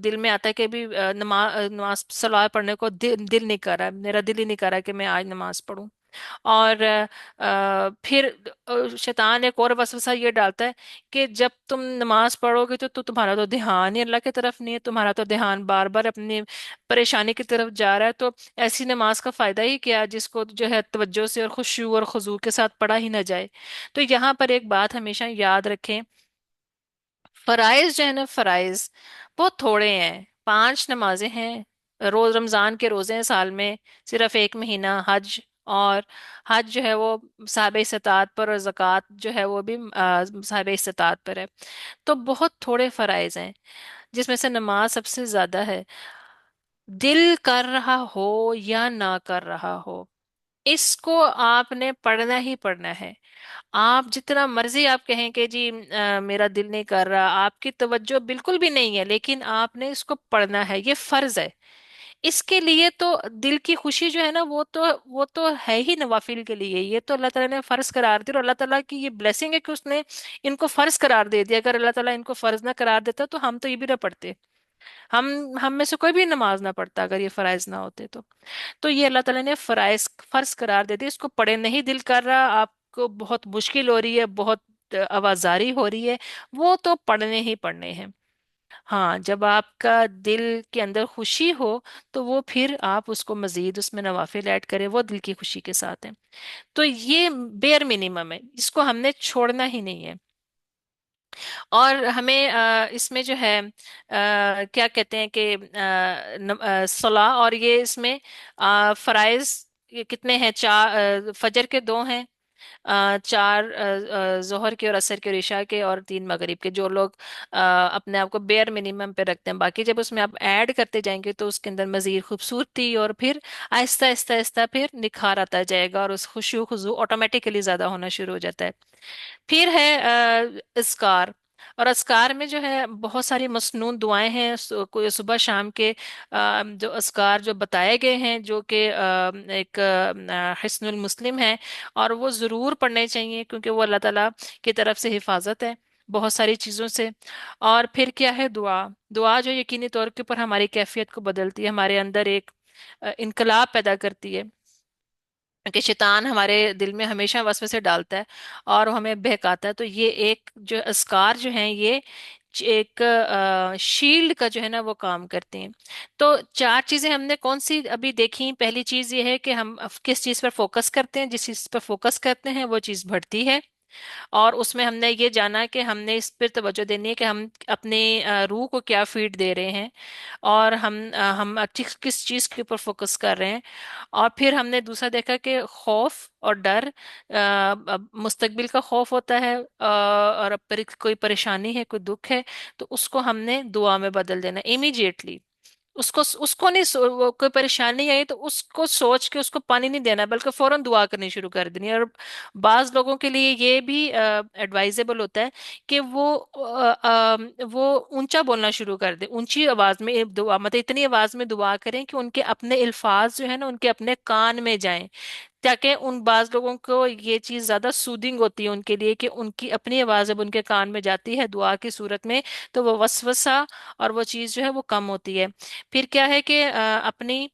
Speaker 1: दिल में आता है कि भी नमाज सलाह पढ़ने को दिल नहीं कर रहा है, मेरा दिल ही नहीं कर रहा है कि मैं आज नमाज पढ़ूं। और फिर शैतान एक और वसवसा ये डालता है कि जब तुम नमाज पढ़ोगे तो तुम्हारा तो ध्यान ही अल्लाह की तरफ नहीं है, तुम्हारा तो ध्यान बार बार अपनी परेशानी की तरफ जा रहा है। तो ऐसी नमाज का फायदा ही क्या, जिसको जो है तवज्जो से और खुशू और खुजू के साथ पढ़ा ही ना जाए। तो यहाँ पर एक बात हमेशा याद रखें, फराइज जो है ना, फराइज बहुत थोड़े हैं। 5 नमाजें हैं, रोज रमजान के रोजे हैं साल में, सिर्फ एक महीना हज। और हज जो है वो साहिब इस्तात पर, और ज़कात जो है वो भी साहिब इस्तात पर है। तो बहुत थोड़े फराइज हैं जिसमें से नमाज सबसे ज्यादा है। दिल कर रहा हो या ना कर रहा हो, इसको आपने पढ़ना ही पढ़ना है। आप जितना मर्जी आप कहें कि जी मेरा दिल नहीं कर रहा, आपकी तवज्जो बिल्कुल भी नहीं है, लेकिन आपने इसको पढ़ना है, ये फर्ज है। इसके लिए तो दिल की खुशी जो है ना, वो तो है ही नवाफिल के लिए। ये तो अल्लाह ताला ने फर्ज करार दिया, और अल्लाह ताला की ये ब्लेसिंग है कि उसने इनको फर्ज करार दे दिया। अगर अल्लाह ताला इनको फर्ज ना करार देता तो हम तो ये भी ना पढ़ते। हम में से कोई भी नमाज ना पढ़ता अगर ये फराइज ना होते तो ये अल्लाह ताला ने फराइज फर्ज करार दे दिया। इसको पढ़े नहीं दिल कर रहा, आपको बहुत मुश्किल हो रही है, बहुत आवाजारी हो रही है, वो तो पढ़ने ही पढ़ने हैं। हाँ, जब आपका दिल के अंदर खुशी हो तो वो फिर आप उसको मजीद उसमें नवाफिल ऐड करें, वो दिल की खुशी के साथ है। तो ये बेयर मिनिमम है, इसको हमने छोड़ना ही नहीं है। और हमें इसमें जो है क्या कहते हैं कि सलाह, और ये इसमें फराइज ये कितने हैं? चार, फजर के 2 हैं, चार जोहर के और असर के और इशा के, और 3 मगरिब के। जो लोग अपने आप को बेयर मिनिमम पे रखते हैं, बाकी जब उसमें आप ऐड करते जाएंगे तो उसके अंदर मजीद खूबसूरती और फिर आहिस्ता आहिस्ता आहिस्ता फिर निखार आता जाएगा, और उस खुशू खुजू ऑटोमेटिकली ज्यादा होना शुरू हो जाता है। फिर है अस्कार। और अस्कार में जो है बहुत सारी मसनून दुआएं हैं, कोई सुबह शाम के जो अस्कार जो बताए गए हैं, जो कि एक हिस्नुल मुस्लिम है, और वो ज़रूर पढ़ने चाहिए, क्योंकि वो अल्लाह ताला की तरफ से हिफाजत है बहुत सारी चीज़ों से। और फिर क्या है? दुआ। दुआ जो यकीनी तौर के ऊपर हमारी कैफियत को बदलती है, हमारे अंदर एक इनकलाब पैदा करती है। कि शैतान हमारे दिल में हमेशा वसवसे डालता है और वो हमें बहकाता है। तो ये एक जो अस्कार जो हैं, ये एक शील्ड का जो है ना वो काम करते हैं। तो 4 चीजें हमने कौन सी अभी देखी? पहली चीज ये है कि हम किस चीज पर फोकस करते हैं, जिस चीज पर फोकस करते हैं वो चीज बढ़ती है। और उसमें हमने ये जाना कि हमने इस पर तवज्जो देनी है कि हम अपने रूह को क्या फीड दे रहे हैं, और हम किस चीज के ऊपर फोकस कर रहे हैं। और फिर हमने दूसरा देखा कि खौफ और डर, अब मुस्तकबिल का खौफ होता है, और कोई परेशानी है, कोई दुख है, तो उसको हमने दुआ में बदल देना इमीडिएटली। उसको उसको नहीं वो कोई परेशानी आई तो उसको सोच के उसको पानी नहीं देना, बल्कि फौरन दुआ करनी शुरू कर देनी है। और बाज लोगों के लिए ये भी एडवाइजेबल होता है कि वो ऊंचा बोलना शुरू कर दे, ऊंची आवाज में दुआ, मतलब इतनी आवाज में दुआ करें कि उनके अपने अल्फाज जो है ना उनके अपने कान में जाएं, ताकि उन बाज लोगों को ये चीज ज्यादा सूदिंग होती है उनके लिए, कि उनकी अपनी आवाज जब उनके कान में जाती है दुआ की सूरत में, तो वो वसवसा और वो चीज जो है वो कम होती है। फिर क्या है कि अपनी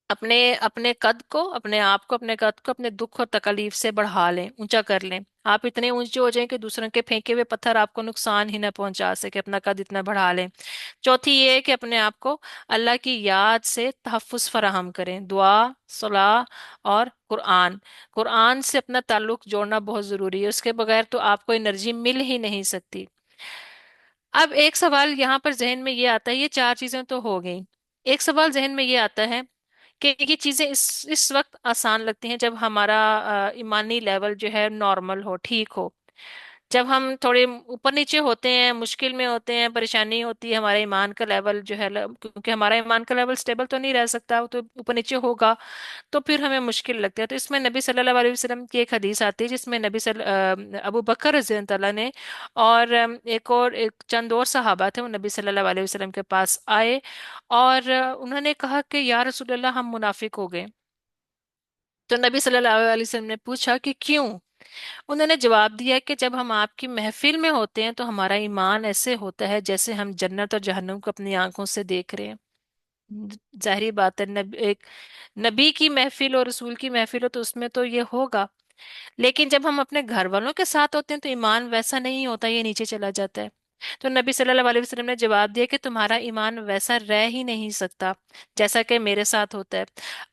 Speaker 1: اپنے اپنے قد کو، اپنے آپ کو، اپنے قد کو اپنے دکھ اور تکلیف سے بڑھا لیں، اونچا کر لیں۔ آپ اتنے اونچے ہو جائیں کہ دوسروں کے پھینکے ہوئے پتھر آپ کو نقصان ہی نہ پہنچا سکے، اپنا قد اتنا بڑھا لیں۔ چوتھی یہ ہے کہ اپنے آپ کو اللہ کی یاد سے تحفظ فراہم کریں، دعا، صلاح اور قرآن۔ قرآن سے اپنا تعلق جوڑنا بہت ضروری ہے، اس کے بغیر تو آپ کو انرجی مل ہی نہیں سکتی۔ اب ایک سوال یہاں پر ذہن میں یہ آتا ہے، یہ چار چیزیں تو ہو گئیں، ایک سوال ذہن میں یہ آتا ہے کہ یہ چیزیں اس وقت آسان لگتی ہیں جب ہمارا ایمانی لیول جو ہے نارمل ہو، ٹھیک ہو۔ جب ہم تھوڑے اوپر نیچے ہوتے ہیں، مشکل میں ہوتے ہیں، پریشانی ہوتی ہے، ہمارے ایمان کا لیول جو ہے کیونکہ ہمارا ایمان کا لیول سٹیبل تو نہیں رہ سکتا، وہ تو اوپر نیچے ہوگا، تو پھر ہمیں مشکل لگتا ہے۔ تو اس میں نبی صلی اللہ علیہ وسلم کی ایک حدیث آتی ہے جس میں ابو بکر رضی اللہ عنہ نے اور ایک چند اور صحابہ تھے، وہ نبی صلی اللہ علیہ وسلم کے پاس آئے اور انہوں نے کہا کہ یا رسول اللہ، ہم منافق ہو گئے۔ تو نبی صلی اللہ علیہ وسلم نے پوچھا کہ کیوں؟ انہوں نے جواب دیا کہ جب ہم آپ کی محفل میں ہوتے ہیں تو ہمارا ایمان ایسے ہوتا ہے جیسے ہم جنت اور جہنم کو اپنی آنکھوں سے دیکھ رہے ہیں۔ ظاہری بات ہے، ایک نبی کی محفل اور رسول کی محفل ہو تو اس میں تو یہ ہوگا، لیکن جب ہم اپنے گھر والوں کے ساتھ ہوتے ہیں تو ایمان ویسا نہیں ہوتا، یہ نیچے چلا جاتا ہے۔ تو نبی صلی اللہ علیہ وسلم نے جواب دیا کہ تمہارا ایمان ویسا رہ ہی نہیں سکتا جیسا کہ میرے ساتھ ہوتا ہے،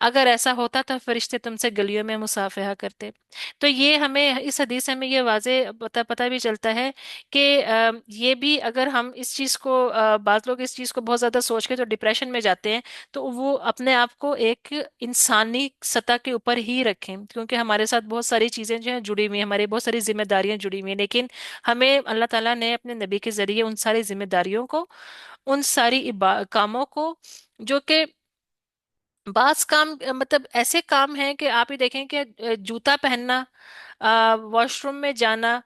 Speaker 1: اگر ایسا ہوتا تو فرشتے تم سے گلیوں میں مصافحہ کرتے۔ تو یہ ہمیں اس حدیث سے ہمیں یہ واضح پتہ بھی چلتا ہے کہ یہ بھی اگر ہم اس چیز کو بعض لوگ اس چیز کو بہت زیادہ سوچ کے جو ڈپریشن میں جاتے ہیں تو وہ اپنے آپ کو ایک انسانی سطح کے اوپر ہی رکھیں، کیونکہ ہمارے ساتھ بہت ساری چیزیں جو ہیں جڑی ہوئی ہیں، ہماری بہت ساری ذمہ داریاں جڑی ہوئی ہیں، لیکن ہمیں اللہ تعالیٰ نے اپنے نبی کے ذریعے ان ساری ذمہ داریوں کو، ان ساری کاموں کو، جو کہ بعض کام مطلب ایسے کام ہیں کہ آپ ہی دیکھیں کہ جوتا پہننا، واش روم میں جانا،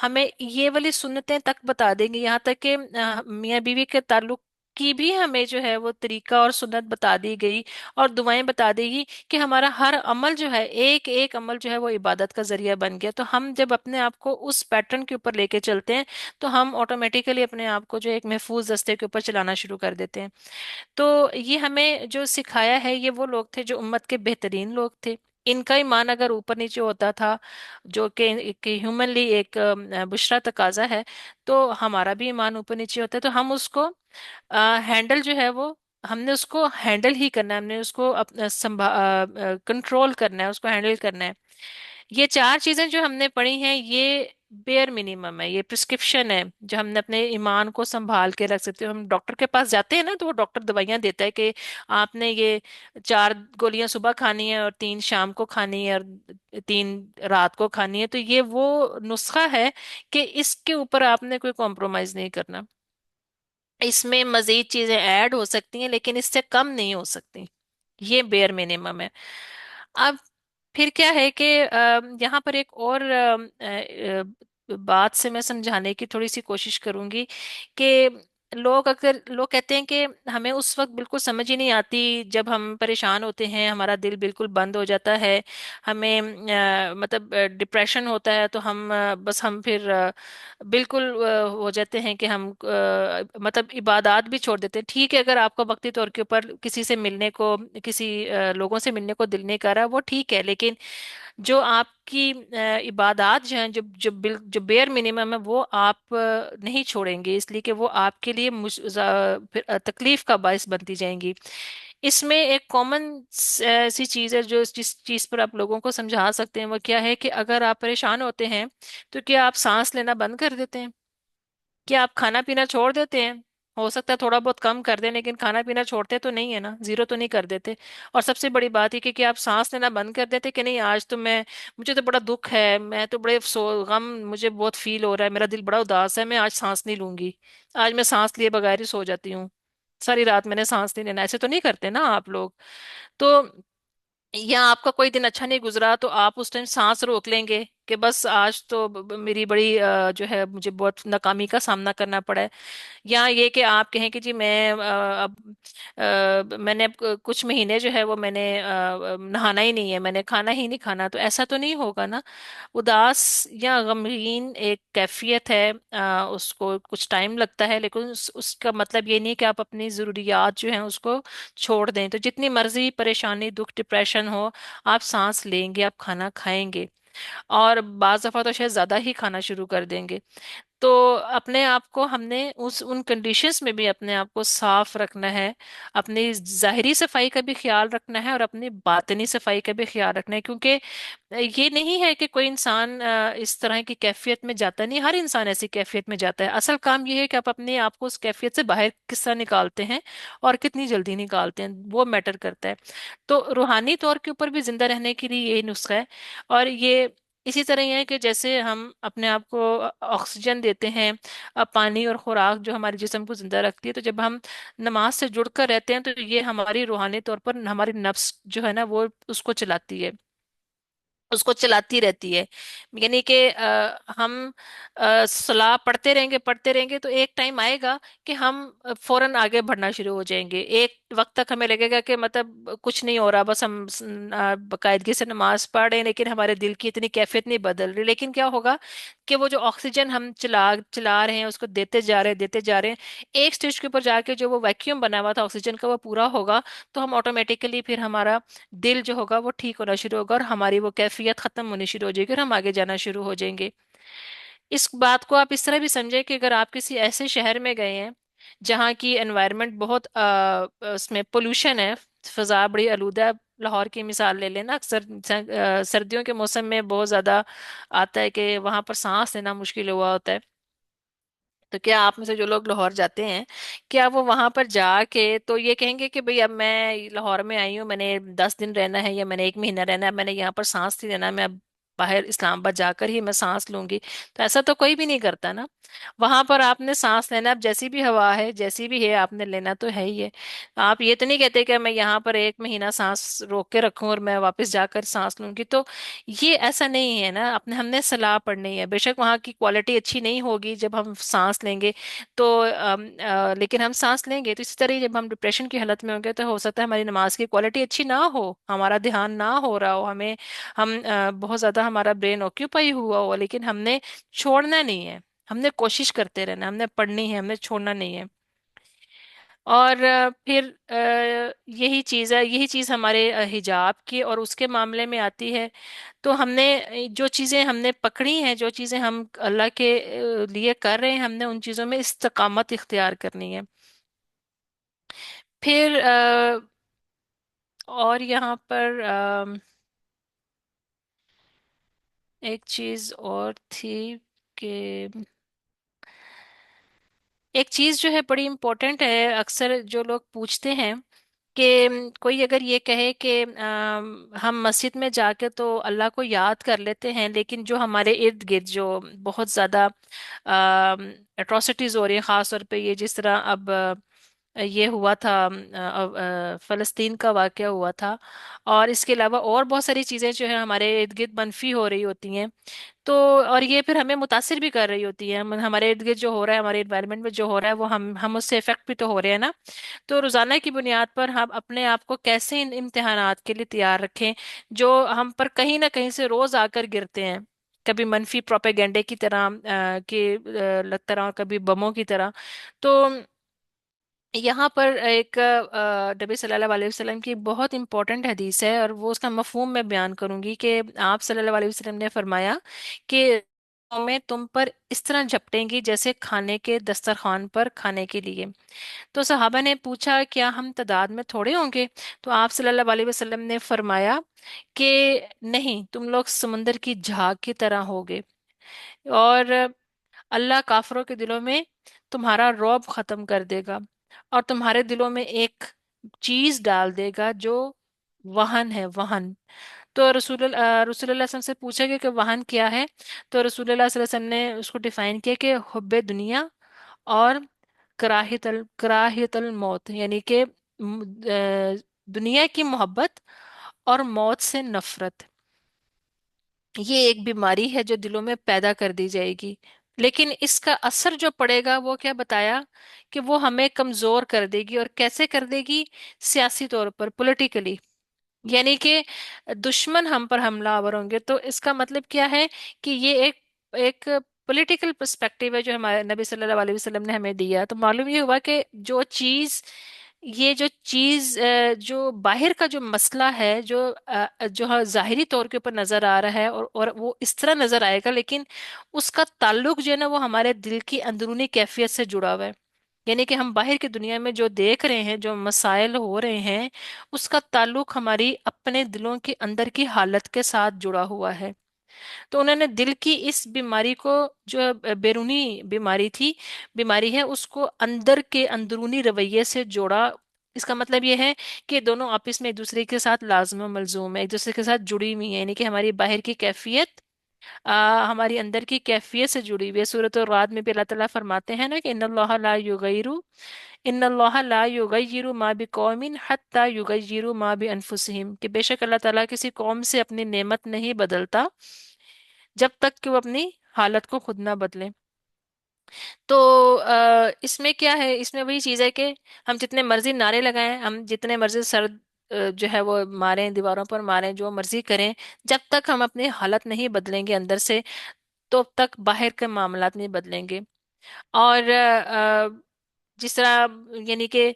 Speaker 1: ہمیں یہ والی سنتیں تک بتا دیں گے، یہاں تک کہ میاں بیوی کے تعلق کی بھی ہمیں جو ہے وہ طریقہ اور سنت بتا دی گئی، اور دعائیں بتا دی گئی کہ ہمارا ہر عمل جو ہے، ایک ایک عمل جو ہے وہ عبادت کا ذریعہ بن گیا۔ تو ہم جب اپنے آپ کو اس پیٹرن کے اوپر لے کے چلتے ہیں تو ہم آٹومیٹیکلی اپنے آپ کو جو ایک محفوظ رستے کے اوپر چلانا شروع کر دیتے ہیں۔ تو یہ ہمیں جو سکھایا ہے، یہ وہ لوگ تھے جو امت کے بہترین لوگ تھے۔ ان کا ایمان اگر اوپر نیچے ہوتا تھا، جو کہ ہیومنلی ایک بشرا تقاضا ہے، تو ہمارا بھی ایمان اوپر نیچے ہوتا ہے، تو ہم اس کو ہینڈل جو ہے وہ، ہم نے اس کو ہینڈل ہی کرنا ہے، ہم نے اس کو اپنا کنٹرول کرنا ہے، اس کو ہینڈل کرنا ہے۔ یہ چار چیزیں جو ہم نے پڑھی ہیں، یہ بیئر منیمم ہے، یہ پرسکرپشن ہے جو ہم نے اپنے ایمان کو سنبھال کے رکھ سکتے ہیں۔ ہم ڈاکٹر کے پاس جاتے ہیں نا تو وہ ڈاکٹر دوائیاں دیتا ہے کہ آپ نے یہ 4 گولیاں صبح کھانی ہے اور 3 شام کو کھانی ہے اور 3 رات کو کھانی ہے، تو یہ وہ نسخہ ہے کہ اس کے اوپر آپ نے کوئی کمپرومائز نہیں کرنا، اس میں مزید چیزیں ایڈ ہو سکتی ہیں لیکن اس سے کم نہیں ہو سکتی، یہ بیئر منیمم ہے۔ اب پھر کیا ہے کہ یہاں پر ایک اور بات سے میں سمجھانے کی تھوڑی سی کوشش کروں گی کہ لوگ کہتے ہیں کہ ہمیں اس وقت بالکل سمجھ ہی نہیں آتی جب ہم پریشان ہوتے ہیں، ہمارا دل بالکل بند ہو جاتا ہے، ہمیں مطلب ڈپریشن ہوتا ہے، تو ہم بس ہم پھر بالکل ہو جاتے ہیں کہ ہم مطلب عبادات بھی چھوڑ دیتے ہیں۔ ٹھیک ہے، اگر آپ کو وقتی طور کے اوپر کسی سے ملنے کو، کسی لوگوں سے ملنے کو دل نہیں کر رہا، وہ ٹھیک ہے، لیکن جو آپ کی عبادات جو ہیں، جو بیئر منیمم ہے، وہ آپ نہیں چھوڑیں گے، اس لیے کہ وہ آپ کے لیے پھر تکلیف کا باعث بنتی جائیں گی۔ اس میں ایک کامن سی چیز ہے جو جس چیز پر آپ لوگوں کو سمجھا سکتے ہیں، وہ کیا ہے کہ اگر آپ پریشان ہوتے ہیں تو کیا آپ سانس لینا بند کر دیتے ہیں؟ کیا آپ کھانا پینا چھوڑ دیتے ہیں؟ ہو سکتا ہے تھوڑا بہت کم کر دیں، لیکن کھانا پینا چھوڑتے تو نہیں ہے نا، زیرو تو نہیں کر دیتے۔ اور سب سے بڑی بات یہ کہ کیا آپ سانس لینا بند کر دیتے کہ نہیں، آج تو مجھے تو بڑا دکھ ہے، میں تو بڑے غم مجھے بہت فیل ہو رہا ہے، میرا دل بڑا اداس ہے، میں آج سانس نہیں لوں گی، آج میں سانس لیے بغیر ہی سو جاتی ہوں، ساری رات میں نے سانس نہیں لینا، ایسے تو نہیں کرتے نا آپ لوگ۔ تو یا آپ کا کوئی دن اچھا نہیں گزرا تو آپ اس ٹائم سانس روک لیں گے، कि बस आज तो मेरी बड़ी जो है मुझे बहुत नाकामी का सामना करना पड़ा है। या ये कि आप कहें कि जी मैं अब मैंने अब कुछ महीने जो है वो मैंने नहाना ही नहीं है, मैंने खाना ही नहीं खाना, तो ऐसा तो नहीं होगा ना। उदास या गमगीन एक कैफियत है, उसको कुछ टाइम लगता है, लेकिन उसका मतलब ये नहीं कि आप अपनी ज़रूरियात जो हैं उसको छोड़ दें। तो जितनी मर्जी परेशानी, दुख, डिप्रेशन हो, आप सांस लेंगे, आप खाना खाएंगे, और बाज दफ़ा तो शायद ज़्यादा ही खाना शुरू कर देंगे। तो अपने आप को हमने उस उन कंडीशंस में भी अपने आप को साफ रखना है। अपनी जाहिरी सफाई का भी ख्याल रखना है और अपनी बातनी सफाई का भी ख्याल रखना है, क्योंकि ये नहीं है कि कोई इंसान इस तरह की कैफियत में जाता नहीं, हर इंसान ऐसी कैफियत में जाता है। असल काम ये है कि आप अपने आप को उस कैफियत से बाहर किस तरह निकालते हैं और कितनी जल्दी निकालते हैं, वो मैटर करता है। तो रूहानी तौर के ऊपर भी जिंदा रहने के लिए यही नुस्खा है। और ये इसी तरह ही है कि जैसे हम अपने आप को ऑक्सीजन देते हैं, पानी और खुराक जो हमारे जिस्म को जिंदा रखती है, तो जब हम नमाज से जुड़कर रहते हैं तो ये हमारी रूहानी तौर पर हमारी नफ्स जो है ना वो उसको चलाती है, उसको चलाती रहती है। यानी कि हम सलाह पढ़ते रहेंगे तो एक टाइम आएगा कि हम फौरन आगे बढ़ना शुरू हो जाएंगे। एक वक्त तक हमें लगेगा कि मतलब कुछ नहीं हो रहा, बस हम बाकायदगी से नमाज पढ़ रहे हैं, लेकिन हमारे दिल की इतनी कैफियत नहीं बदल रही। लेकिन क्या होगा कि वो जो ऑक्सीजन हम चला चला रहे हैं उसको देते जा रहे हैं, एक स्टेज के ऊपर जाके जो वो वैक्यूम बना हुआ था ऑक्सीजन का वो पूरा होगा। तो हम ऑटोमेटिकली फिर हमारा दिल जो होगा वो ठीक होना शुरू होगा और हमारी वो कैफियत खत्म होनी शुरू हो जाएगी और हम आगे जाना शुरू हो जाएंगे। इस बात को आप इस तरह भी समझे कि अगर आप किसी ऐसे शहर में गए हैं जहाँ की एनवायरनमेंट बहुत उसमें पोल्यूशन है, फिजा बड़ी आलूदा है। लाहौर की मिसाल ले लेना, अक्सर सर्दियों के मौसम में बहुत ज्यादा आता है कि वहां पर सांस लेना मुश्किल हुआ होता है। तो क्या आप में से जो लोग लाहौर जाते हैं, क्या वो वहां पर जाके तो ये कहेंगे कि भाई अब मैं लाहौर में आई हूँ, मैंने 10 दिन रहना है या मैंने एक महीना रहना है, मैंने यहाँ पर सांस नहीं लेना, मैं अब बाहर इस्लामाबाद जाकर ही मैं सांस लूंगी? तो ऐसा तो कोई भी नहीं करता ना। वहां पर आपने सांस लेना, अब जैसी भी हवा है जैसी भी है आपने लेना तो है ही है। आप ये तो नहीं कहते कि मैं यहाँ पर एक महीना सांस रोक के रखूं और मैं वापस जाकर सांस लूंगी। तो ये ऐसा नहीं है ना, अपने हमने सलाह पढ़नी है। बेशक वहाँ की क्वालिटी अच्छी नहीं होगी जब हम सांस लेंगे, तो लेकिन हम सांस लेंगे। तो इसी तरह ही जब हम डिप्रेशन की हालत में होंगे तो हो सकता है हमारी नमाज की क्वालिटी अच्छी ना हो, हमारा ध्यान ना हो रहा हो, हमें हम बहुत ज्यादा हमारा ब्रेन ऑक्यूपाई हुआ हो, लेकिन हमने छोड़ना नहीं है। हमने कोशिश करते रहना, हमने पढ़नी है, हमने छोड़ना नहीं है। और फिर यही चीज़ है, यही चीज़ हमारे हिजाब की और उसके मामले में आती है। तो हमने जो चीज़ें हमने पकड़ी हैं, जो चीज़ें हम अल्लाह के लिए कर रहे हैं, हमने उन चीज़ों में इस्तकामत इख्तियार करनी है। फिर और यहाँ पर एक चीज़ और थी कि एक चीज़ जो है बड़ी इम्पोर्टेंट है, अक्सर जो लोग पूछते हैं कि कोई अगर ये कहे कि हम मस्जिद में जाके तो अल्लाह को याद कर लेते हैं, लेकिन जो हमारे इर्द गिर्द जो बहुत ज़्यादा एट्रोसिटीज़ हो रही है, ख़ास तौर पे ये जिस तरह अब ये हुआ था, फ़लस्तीन का वाक़या हुआ था, और इसके अलावा और बहुत सारी चीज़ें जो है हमारे इर्द गिर्द मनफी हो रही होती हैं। तो और ये फिर हमें मुतासिर भी कर रही होती है, हमारे इर्द गिर्द जो हो रहा है, हमारे इन्वायरमेंट में जो हो रहा है वो हम उससे इफेक्ट भी तो हो रहे हैं ना। तो रोजाना की बुनियाद पर हम अपने आप को कैसे इन इम्तिहानात के लिए तैयार रखें जो हम पर कहीं ना कहीं से रोज आकर गिरते हैं, कभी मनफी प्रोपेगेंडे की तरह तरह, और कभी बमों की तरह। तो यहाँ पर एक नबी सल्लल्लाहु अलैहि वसल्लम की बहुत इंपॉर्टेंट हदीस है और वो उसका मफहूम मैं बयान करूंगी कि आप सल्लल्लाहु अलैहि वसल्लम ने फरमाया कि में तुम पर इस तरह झपटेंगी जैसे खाने के दस्तरखान पर खाने के लिए। तो सहाबा ने पूछा क्या हम तादाद में थोड़े होंगे? तो आप सल्लल्लाहु अलैहि वसल्लम ने फरमाया कि नहीं, तुम लोग समुंदर की झाग की तरह होगे, और अल्लाह काफरों के दिलों में तुम्हारा रौब खत्म कर देगा और तुम्हारे दिलों में एक चीज डाल देगा जो वहन है, वहन। तो रसूलुल्लाह सल्लल्लाहु अलैहि वसल्लम से पूछा गया कि वहन क्या है? तो रसूलुल्लाह सल्लल्लाहु अलैहि वसल्लम ने उसको डिफाइन किया कि हुब्बे दुनिया और कराहियतल मौत, यानी कि दुनिया की मोहब्बत और मौत से नफरत। یہ ایک بیماری ہے جو دلوں میں پیدا کر دی جائے گی، لیکن اس کا اثر جو پڑے گا وہ کیا بتایا کہ وہ ہمیں کمزور کر دے گی، اور کیسے کر دے گی؟ سیاسی طور پر، پولیٹیکلی، یعنی کہ دشمن ہم پر حملہ آور ہوں گے۔ تو اس کا مطلب کیا ہے کہ یہ ایک پولیٹیکل پرسپیکٹیو ہے جو ہمارے نبی صلی اللہ علیہ وسلم نے ہمیں دیا۔ تو معلوم یہ ہوا کہ جو باہر کا جو مسئلہ ہے، جو ظاہری طور کے اوپر نظر آ رہا ہے، اور وہ اس طرح نظر آئے گا، لیکن اس کا تعلق جو ہے نا وہ ہمارے دل کی اندرونی کیفیت سے جڑا ہوا ہے۔ یعنی کہ ہم باہر کی دنیا میں جو دیکھ رہے ہیں، جو مسائل ہو رہے ہیں، اس کا تعلق ہماری اپنے دلوں کے اندر کی حالت کے ساتھ جڑا ہوا ہے۔ تو انہوں نے دل کی اس بیماری کو، جو بیرونی بیماری ہے، اس کو اندر کے اندرونی رویے سے جوڑا۔ اس کا مطلب یہ ہے کہ دونوں آپس میں ایک دوسرے کے ساتھ لازم و ملزوم ہے، ایک دوسرے کے ساتھ جڑی ہوئی ہے، یعنی کہ ہماری باہر کی کیفیت ہماری اندر کی کیفیت سے جڑی ہوئی ہے۔ سورۃ الرعد میں بھی اللہ تعالیٰ فرماتے ہیں نا کہ ان اللہ لا یغیر ما بقوم حتی یغیروا ما بانفسہم، کہ بے شک اللہ تعالیٰ کسی قوم سے اپنی نعمت نہیں بدلتا جب تک کہ وہ اپنی حالت کو خود نہ بدلے۔ تو اس میں کیا ہے؟ اس میں وہی چیز ہے کہ ہم جتنے مرضی نعرے لگائیں، ہم جتنے مرضی سر جو ہے وہ ماریں، دیواروں پر ماریں، جو مرضی کریں، جب تک ہم اپنی حالت نہیں بدلیں گے اندر سے، تو اب تک باہر کے معاملات نہیں بدلیں گے۔ اور جس طرح، یعنی کہ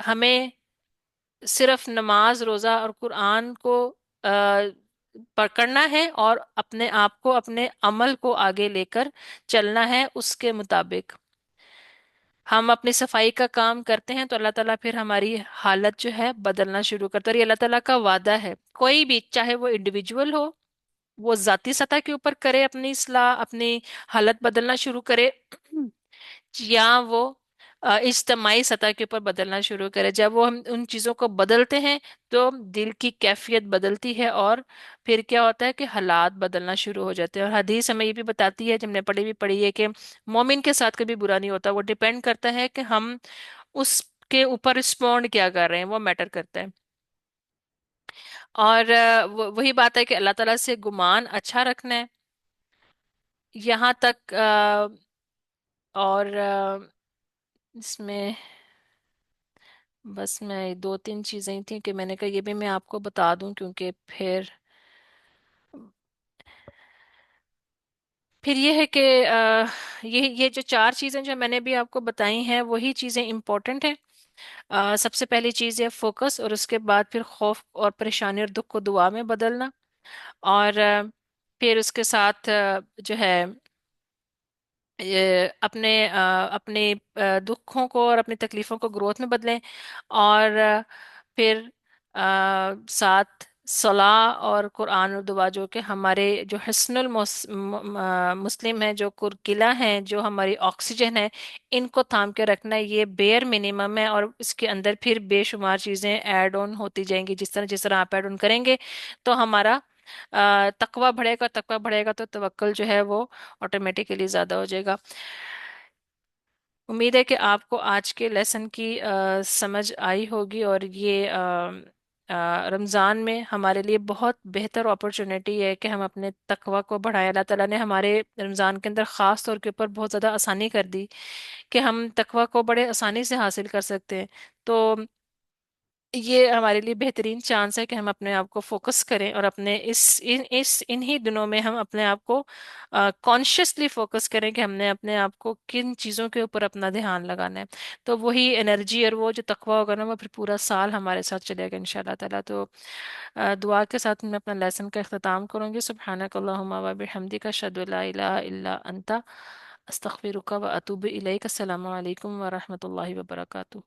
Speaker 1: ہمیں صرف نماز، روزہ اور قرآن کو پکڑنا ہے، اور اپنے آپ کو، اپنے عمل کو آگے لے کر چلنا ہے اس کے مطابق۔ ہم اپنی صفائی کا کام کرتے ہیں تو اللہ تعالیٰ پھر ہماری حالت جو ہے بدلنا شروع کرتا ہے، اور یہ اللہ تعالیٰ کا وعدہ ہے۔ کوئی بھی، چاہے وہ انڈیویجول ہو، وہ ذاتی سطح کے اوپر کرے اپنی اصلاح، اپنی حالت بدلنا شروع کرے، یا وہ اجتماعی سطح کے اوپر بدلنا شروع کرے، جب وہ ہم ان چیزوں کو بدلتے ہیں تو دل کی کیفیت بدلتی ہے، اور پھر کیا ہوتا ہے کہ حالات بدلنا شروع ہو جاتے ہیں۔ اور حدیث ہمیں یہ بھی بتاتی ہے، جب ہم نے پڑھی ہے کہ مومن کے ساتھ کبھی برا نہیں ہوتا، وہ ڈیپینڈ کرتا ہے کہ ہم اس کے اوپر رسپونڈ کیا کر رہے ہیں، وہ میٹر کرتا ہے۔ اور وہی بات ہے کہ اللہ تعالیٰ سے گمان اچھا رکھنا ہے، یہاں تک اور اس میں بس میں دو تین چیزیں تھیں کہ میں نے کہا یہ بھی میں آپ کو بتا دوں، کیونکہ پھر یہ ہے کہ یہ جو چار چیزیں جو میں نے بھی آپ کو بتائی ہیں، وہی چیزیں امپورٹنٹ ہیں۔ سب سے پہلی چیز ہے فوکس، اور اس کے بعد پھر خوف اور پریشانی اور دکھ کو دعا میں بدلنا، اور پھر اس کے ساتھ جو ہے اپنے دکھوں کو اور اپنی تکلیفوں کو گروتھ میں بدلیں، اور پھر ساتھ صلاح اور قرآن اور دعا، جو کہ ہمارے جو حسن المسلم ہیں، جو قلعہ ہیں، جو ہماری آکسیجن ہے، ان کو تھام کے رکھنا ہے۔ یہ بیئر منیمم ہے، اور اس کے اندر پھر بے شمار چیزیں ایڈ آن ہوتی جائیں گی، جس طرح آپ ایڈ آن کریں گے تو ہمارا تقوی بڑھے گا، تقوی بڑھے گا تو توکل جو ہے وہ آٹومیٹیکلی زیادہ ہو جائے گا۔ امید ہے کہ آپ کو آج کے لیسن کی سمجھ آئی ہوگی، اور یہ رمضان میں ہمارے لیے بہت بہتر اپرچونٹی ہے کہ ہم اپنے تقوی کو بڑھائیں۔ اللہ تعالیٰ نے ہمارے رمضان کے اندر خاص طور کے اوپر بہت زیادہ آسانی کر دی کہ ہم تقوی کو بڑے آسانی سے حاصل کر سکتے ہیں۔ تو یہ ہمارے لیے بہترین چانس ہے کہ ہم اپنے آپ کو فوکس کریں، اور اپنے انہی دنوں میں ہم اپنے آپ کو کانشیسلی فوکس کریں کہ ہم نے اپنے آپ کو کن چیزوں کے اوپر اپنا دھیان لگانا ہے۔ تو وہی انرجی اور وہ جو تقویٰ ہوگا نا، وہ پھر پورا سال ہمارے ساتھ چلے گا انشاءاللہ تعالیٰ۔ تو دعا کے ساتھ میں اپنا لیسن کا اختتام کروں گی۔ سبحانک اللہم و بحمدک، اشہد ان لا الہ الا انت، استغفرک و اتوب الیک۔ السلام علیکم ورحمۃ اللہ وبرکاتہ۔